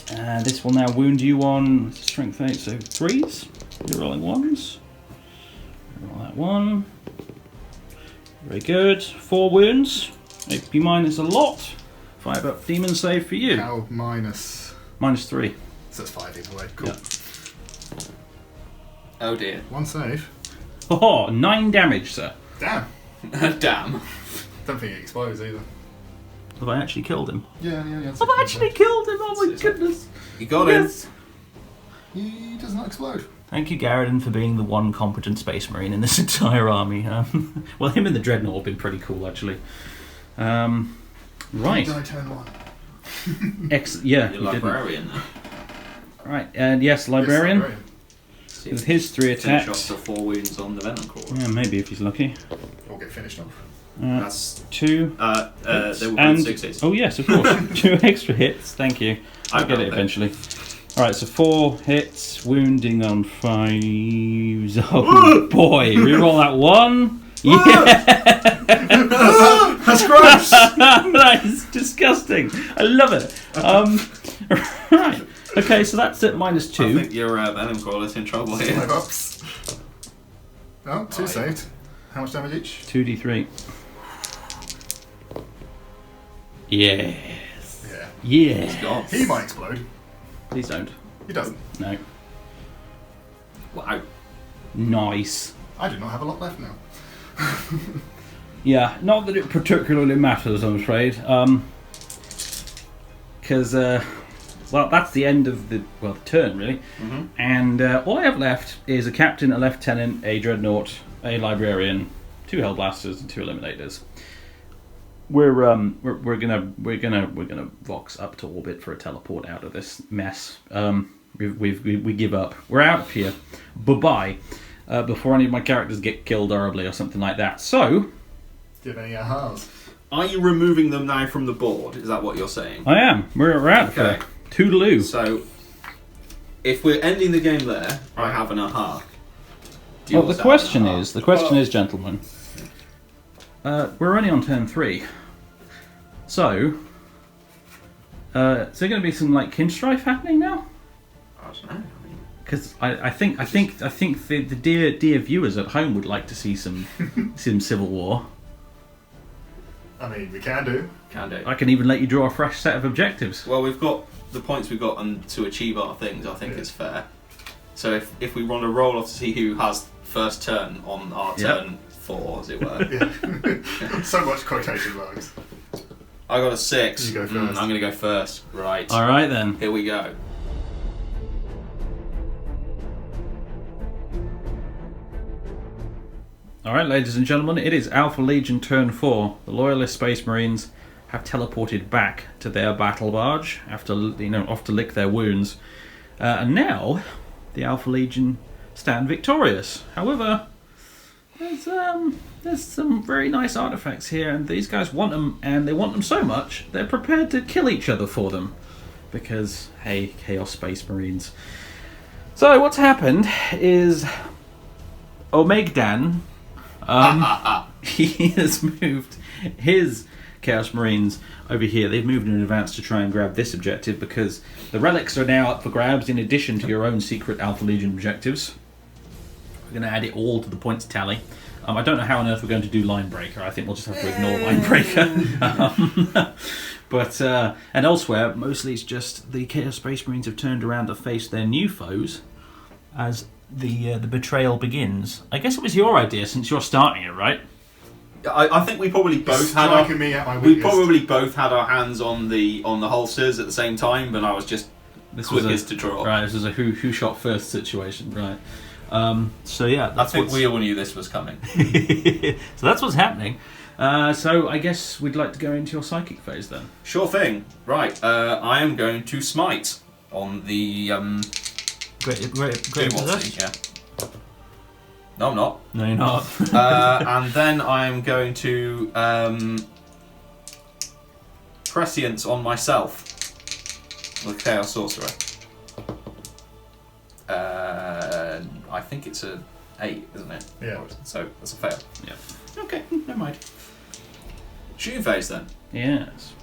this will now wound you on strength 8, so 3s. You're rolling 1s. Roll that 1. Very good. 4 wounds. AP mine is a lot. 5 up demon save for you. How minus. -3. So it's 5 either way. Cool. Yeah. Oh dear. 1 save. Oh, 9 damage, sir. Damn. Damn. Don't think it explodes either. Have I actually killed him? Yeah. I've actually killed him, oh my goodness. You got Yes. He does not explode. Thank you, Garrison, for being the one competent space marine in this entire army. Well, him and the Dreadnought have been pretty cool, actually. Right. Did I turn 1? Yeah, You're you didn't. librarian. Right, and yes, Librarian. See With if his 3 finish off attacks. the 4 wounds on the Venom Core. Yeah, maybe if he's lucky. Or get finished off. That's 2. they will and both 6 hits. oh yes, of course. 2 extra hits. Thank you. I'll I've get got it that. eventually. All right, so 4 hits, wounding on 5. Oh boy, reroll that 1. Yeah, That's gross! that is disgusting. I love it. Right. Okay, so that's at I -2. think your Venom Core is in trouble here. 5 ups. Oh, 2 Right. saved. How much damage each? 2d3. Yes. Yeah. Yes. God. He might explode. Please don't. He doesn't. No. Wow. Nice. I do not have a lot left now. Yeah, not that it particularly matters, I'm afraid. Because, well, that's the end of the turn, really. Mm-hmm. And all I have left is a captain, a lieutenant, a dreadnought, a librarian, 2 hellblasters, and 2 eliminators. We're gonna vox up to orbit for a teleport out of this mess. We give up. We're out of here. Bye bye. Before any of my characters get killed horribly or something like that. So, Do you have any ahas? Are you removing them now from the board? Is that what you're saying? I am. We're out of Okay. here. Toodaloo. So, if we're ending the game there, I have an aha. Do you Well, the also have an question aha? is, gentlemen, we're only on turn 3. So, is there going to be some like kin strife happening now? I don't know. I mean, Because I think the dear viewers at home would like to see some civil war. I mean, we can do. can do. I can even let you draw a fresh set of objectives. Well, we've got the points we've got to achieve our things. I think Yeah. it's fair. So if we want to roll off to see who has first turn on our Yep. turn 4, as it were. Yeah. So much quotation marks. I got a 6. You go first. I'm going to go first. Right. All right then. Here we go. All right, ladies and gentlemen, it is Alpha Legion turn 4. The Loyalist Space Marines have teleported back to their battle barge after off to lick their wounds, and now the Alpha Legion stand victorious. However, there's some very nice artifacts here, and these guys want them, and they want them so much they're prepared to kill each other for them, because hey, Chaos Space Marines. So what's happened is Omegdan. He has moved his Chaos Marines over here. They've moved in advance to try and grab this objective because the relics are now up for grabs in addition to your own secret Alpha Legion objectives. We're going to add it all to the points tally. I don't know how on earth we're going to do Line Breaker. I think we'll just have to ignore Line Breaker. But and elsewhere, mostly it's just the Chaos Space Marines have turned around to face their new foes as the betrayal begins. I guess it was your idea since you're starting it, right? I think we probably both had Striking me at my we weakest. probably both had our hands on the holsters at the same time, but I was just This was quickest to draw. Right, this was a who shot first situation, right? So yeah, I that's think what's, we all knew this was coming. so that's what's happening. So I guess we'd like to go into your psychic phase then. Sure thing. Right. I am going to smite on the Great What's yeah. No, I'm not. No, you're not. And then I am going to prescience on myself with Chaos Sorcerer. I think it's a 8, isn't it? Yeah. So that's a fail. Yeah. Okay, never mind. Shooting phase then. Yes.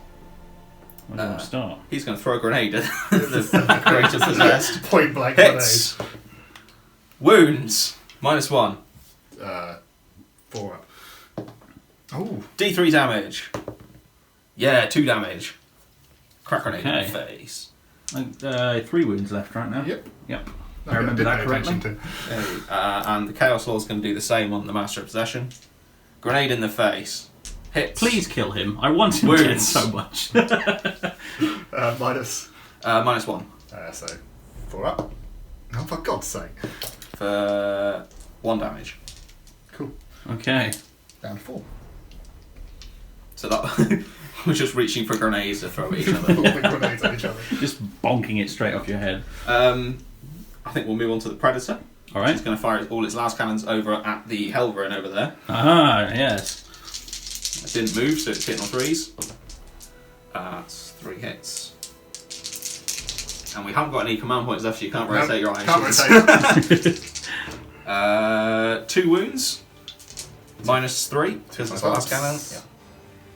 Where do you want to start? He's going to throw a grenade at the creature possessed. Point blank Hits. Wounds. -1. 4 up. Oh, D3 damage. Yeah, 2 damage. Crack grenade in Okay. the face. 3 wounds left right now. Yep. Yep. Okay, I remember did that pay correctly. attention to. And the Chaos Lord's going to do the same on the Master of Possession. Grenade in the face. Hits. Please kill him. I want him dead Wounds. so much. Minus. -1. So 4 up. Oh, for God's sake. For 1 damage. Cool. Okay. Down to 4. So that we're just reaching for grenades to throw at each All other. the grenades at each other. Just bonking it straight off your head. I think we'll move on to the Predator. All It's right. going to fire all its last cannons over at the Helverin over there. Ah, yes. It didn't move, so it's hitting on 3s. That's 3 hits. And we haven't got any command points left, so you can't rotate your Can't actions. rotate. 2 wounds. -3, because that's the last cannon. Yeah.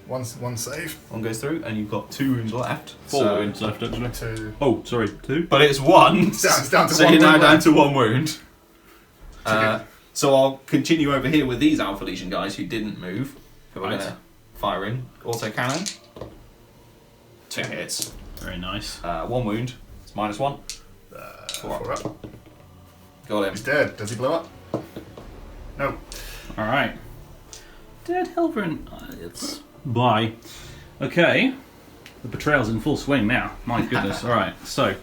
One save. 1 goes through, and you've got 2 wounds left. 4 So- wounds left, actually. 2. Oh, sorry, 2. But it's 1. It's down to So 1 you're now wound down left. to 1 wound. Okay. So I'll continue over here with these Alpha Legion guys who didn't move. Who are Right. going to fire in. Auto cannon. 2 hits. Very nice. 1 wound. It's -1. 4 up. Got him. He's dead. Does he blow up? No. All right. Dead Helverin. It's bye. Okay. The betrayal's in full swing now. My goodness. All right. So,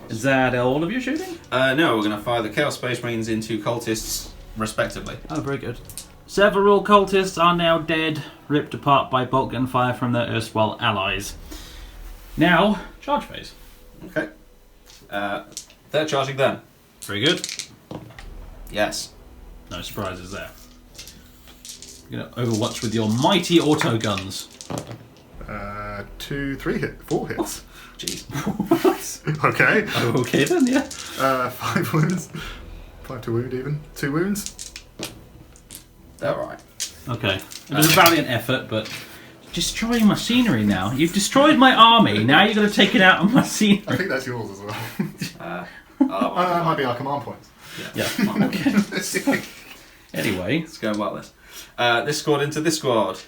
is that all of you shooting? No, we're going to fire the Chaos Space Marines into cultists respectively. Oh, very good. Several cultists are now dead, ripped apart by bolt gun fire from their erstwhile allies. Now, charge phase. Okay. They're charging them. Very good. Yes. No surprises there. You're going to overwatch with your mighty auto guns. 2, 3 hit. 4 hits. Jeez. Okay. Okay then, yeah. 5 wounds. 5 to wound even. 2 wounds. They're right. Okay. It was a valiant effort, but destroying my scenery now. You've destroyed my army. Now you're going to take it out on my I scenery. think that's yours as well. That Might be our command points. Yeah. Okay. Anyway, It's going well, this. This squad into this squad.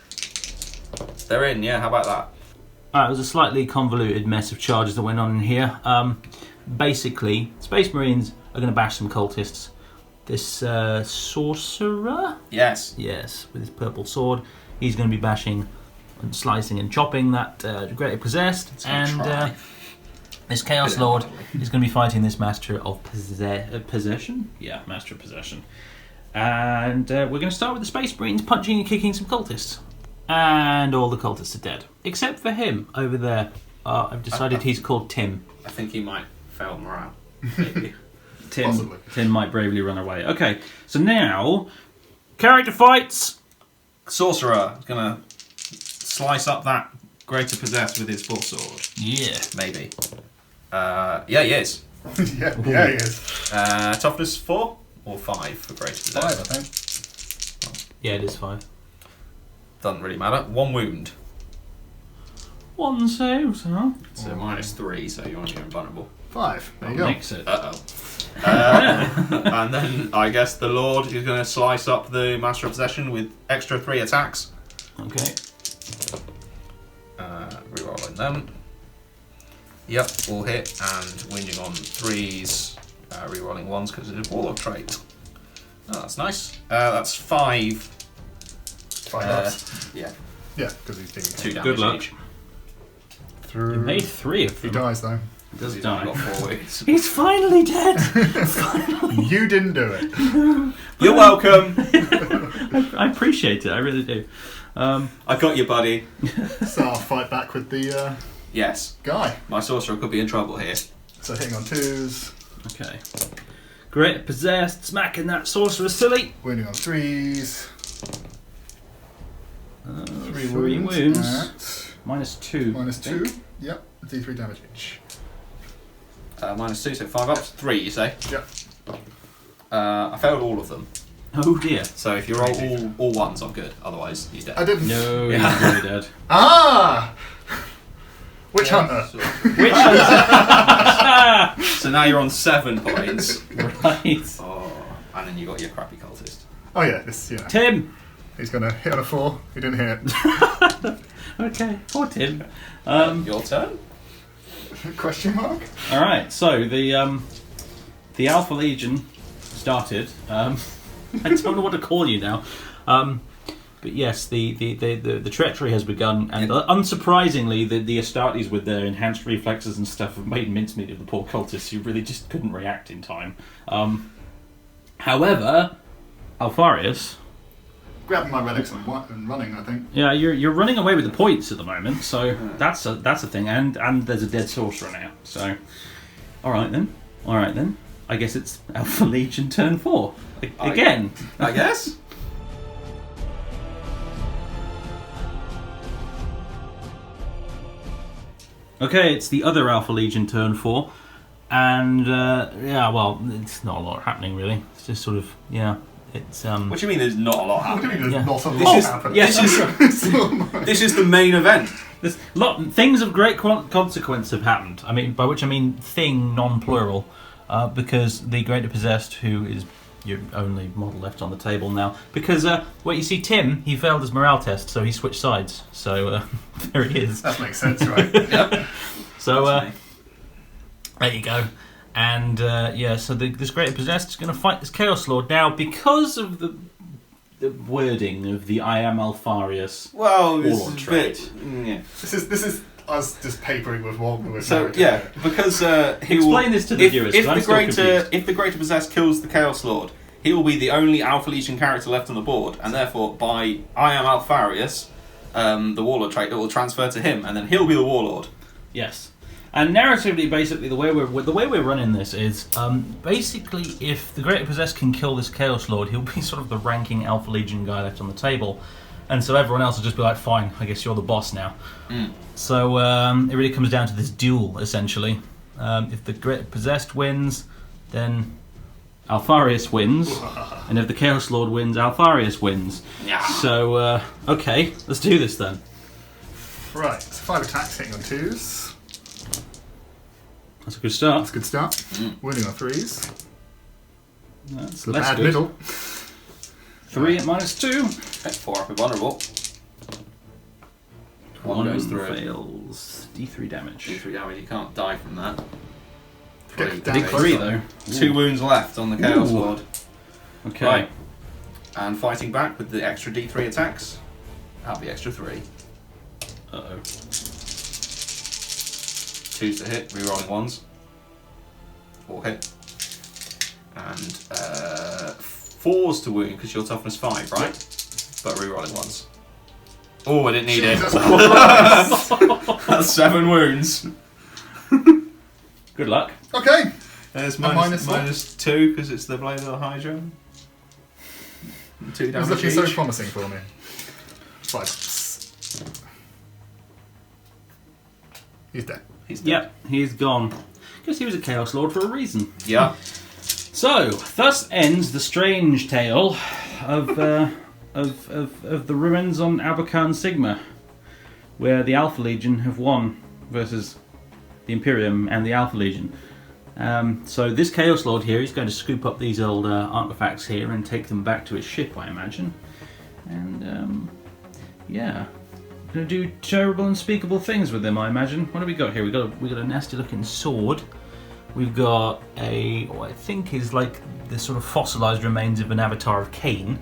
They're in, yeah, how about that? it was a slightly convoluted mess of charges that went on in here. Basically, Space Marines are going to bash some cultists. This sorcerer, Yes. yes, with his purple sword, he's going to be bashing and slicing and chopping that greatly possessed. gonna And try. this Chaos Lord is going to be fighting this Master of Possession. Yeah, Master of Possession. And we're going to start with the Space Marines punching and kicking some cultists. And all the cultists are dead. Except for him over there. I've decided he's called Tim. I think he might fail morale. Possibly. Tim might bravely run away. Okay, so now, character fights. Sorcerer is going to slice up that Greater Possessed with his full sword. Yeah. Maybe. Yeah, he is. yeah, he is. Toughness 4 or 5 for Greater 5, I Possessed? think. Yeah, it is 5. Doesn't really matter. 1 wound. 1 save, huh? So -3, so you're only invulnerable. 5. There you go. Makes it. Uh-oh. And then I guess the Lord is going to slice up the Master of Possession with extra 3 attacks. Okay. Rerolling them. Yep, all hit and whinging on 3s. Rerolling 1s because it's a Warlock trait. Oh, that's nice. That's 5. 5 ups. Yeah, Yeah, because he's being 2 damage Good luck. each. through. You made 3 of He them. dies though. He does He's only die. got 4 wounds. He's finally dead! You didn't do it. You're welcome. I appreciate it, I really do. I got you, buddy. So I'll fight back with the Yes, guy. my sorcerer could be in trouble here. So hitting on 2s, Okay. Great, possessed, smacking that sorcerer silly. wounding on 3s. 3 3 wounds. wounds. At -2. I think. -2. Yep. D3 damage each. -2, so 5 ups. 3, you say? Yep. I failed all of them. Oh dear. So if you're all 1s, I'm good. Otherwise, he's dead. I didn't. No, Yeah. he's really dead. Ah! Witch Hunter. Which one? So now you're on 7 points. Right. Oh, and then you got your crappy cultist. Oh yeah, this, you know. Tim. He's gonna hit on a 4. He didn't hit. Okay, poor Tim. Your turn. Question mark? All right, so the Alpha Legion started. I don't know what to call you now, but yes, the treachery has begun, and unsurprisingly, the Astartes with their enhanced reflexes and stuff have made mincemeat of the poor cultists who really just couldn't react in time. However, Alpharius. Grabbing my relics and running, I think. Yeah, you're running away with the points at the moment, so that's a thing, and there's a dead sorcerer now. So, all right then. I guess it's Alpha Legion turn 4 again. I guess. Okay, it's the other Alpha Legion turn 4, and well, it's not a lot happening really. It's just sort of It's What do you mean? There's not a lot What do you happening. mean there's Yeah. not a This lot is- happening? yes, This is the main event. There's things of great consequence have happened. I mean, by which I mean thing, non-plural, because the Greater Possessed, who is your only model left on the table now, because you see, Tim, he failed his morale test, so he switched sides. So there he is. That makes sense, right? So That's me. there you go. And so this Greater Possessed is going to fight this Chaos Lord now because of the wording of the I am Alpharius. Well, this Warlord is a trait. bit. Yeah. This is us just papering with one with So narrative. yeah, because he Explain will, this to the viewers, 'cause I'm still confused. If the Greater Possessed kills the Chaos Lord, he will be the only Alpha Legion character left on the board, and therefore by I am Alpharius, the Warlord trait, it will transfer to him, and then he'll be the Warlord. Yes. And narratively, basically, the way we're running this is basically if the Greater Possessed can kill this Chaos Lord, he'll be sort of the ranking Alpha Legion guy left on the table, and so everyone else will just be like, "Fine, I guess you're the boss now." So it really comes down to this duel, essentially. If the Greater Possessed wins, then Alpharius wins, and if the Chaos Lord wins, Alpharius wins. Yeah. So okay, let's do this then. Right, 5 attacks hitting on 2s. That's a good start. That's a good start. Wounding on 3s. That's The less bad good. middle. 3 at -2. Okay, 4 up and vulnerable. One goes through. Fails. D3 damage. D3 damage. You can't die from that. Get 3. damage. Big 3 though. 2 wounds left on the Chaos Ooh. Lord. Okay. Right. And fighting back with the extra D3 attacks. That'll be extra 3. Uh-oh. 2s to hit, rerolling 1s. 4 hit. And 4s to wound because you're toughness 5, right? But rerolling 1s. Oh, I didn't need Jesus it. That's 7 wounds. Good luck. Okay. There's minus minus 2 because it's the Blade of the Hydra. 2 It was damage looking each. so promising for me. 5. He's dead. He's dead. Yep, he's gone. Guess he was a Chaos Lord for a reason. Yeah. So, thus ends the strange tale of the ruins on Abakhan Sigma, where the Alpha Legion have won versus the Imperium and the Alpha Legion. So this Chaos Lord here, he's going to scoop up these old artifacts here and take them back to his ship, I imagine. And going to do terrible, unspeakable things with them, I imagine. What have we got here? We got a nasty-looking sword. We've got what I think is like the sort of fossilized remains of an avatar of Cain.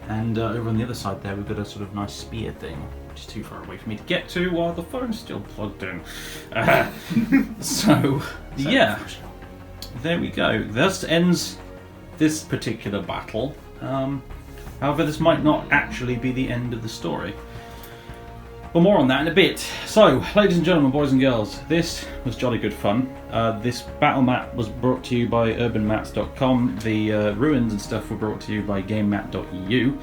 And over on the other side there, we've got a sort of nice spear thing, which is too far away for me to get to while the phone's still plugged in. So, yeah, there we go. Thus ends this particular battle. However, this might not actually be the end of the story. But more on that in a bit. So, ladies and gentlemen, boys and girls, this was jolly good fun. This battle map was brought to you by urbanmaps.com. The ruins and stuff were brought to you by gamemap.eu.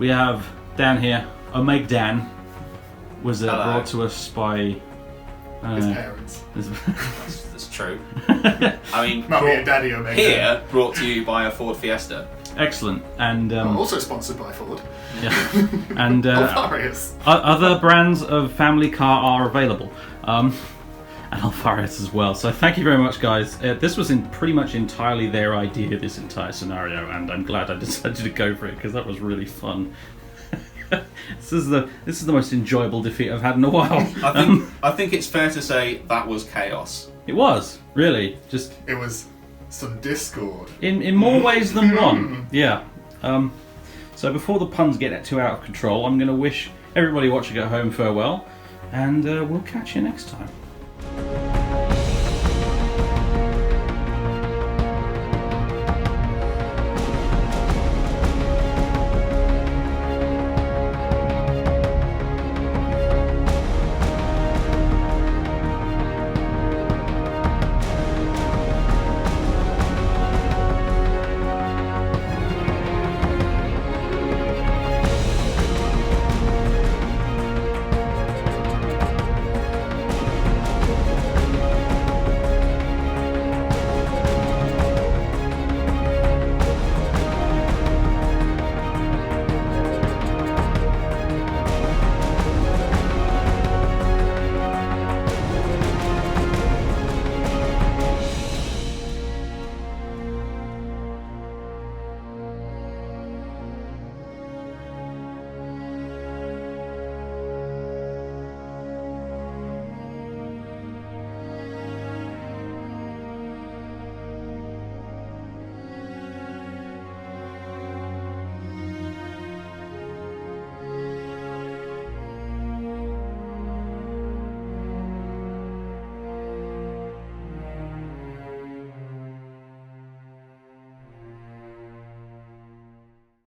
We have Dan here. Omeg Dan was brought to us by... His parents. That's true. I mean, Mummy and Daddy Omega. here, brought to you by a Ford Fiesta. Excellent. And Also sponsored by Ford. yeah. And Alpharius. other brands of family car are available. And Alpharius as well. So thank you very much, guys. This was pretty much entirely their idea, this entire scenario, and I'm glad I decided to go for it because that was really fun. This is the most enjoyable defeat I've had in a while. I think it's fair to say that was chaos. It was really just It was some discord. in more ways than one. Yeah. So before the puns get too out of control, I'm going to wish everybody watching at home farewell, and we'll catch you next time.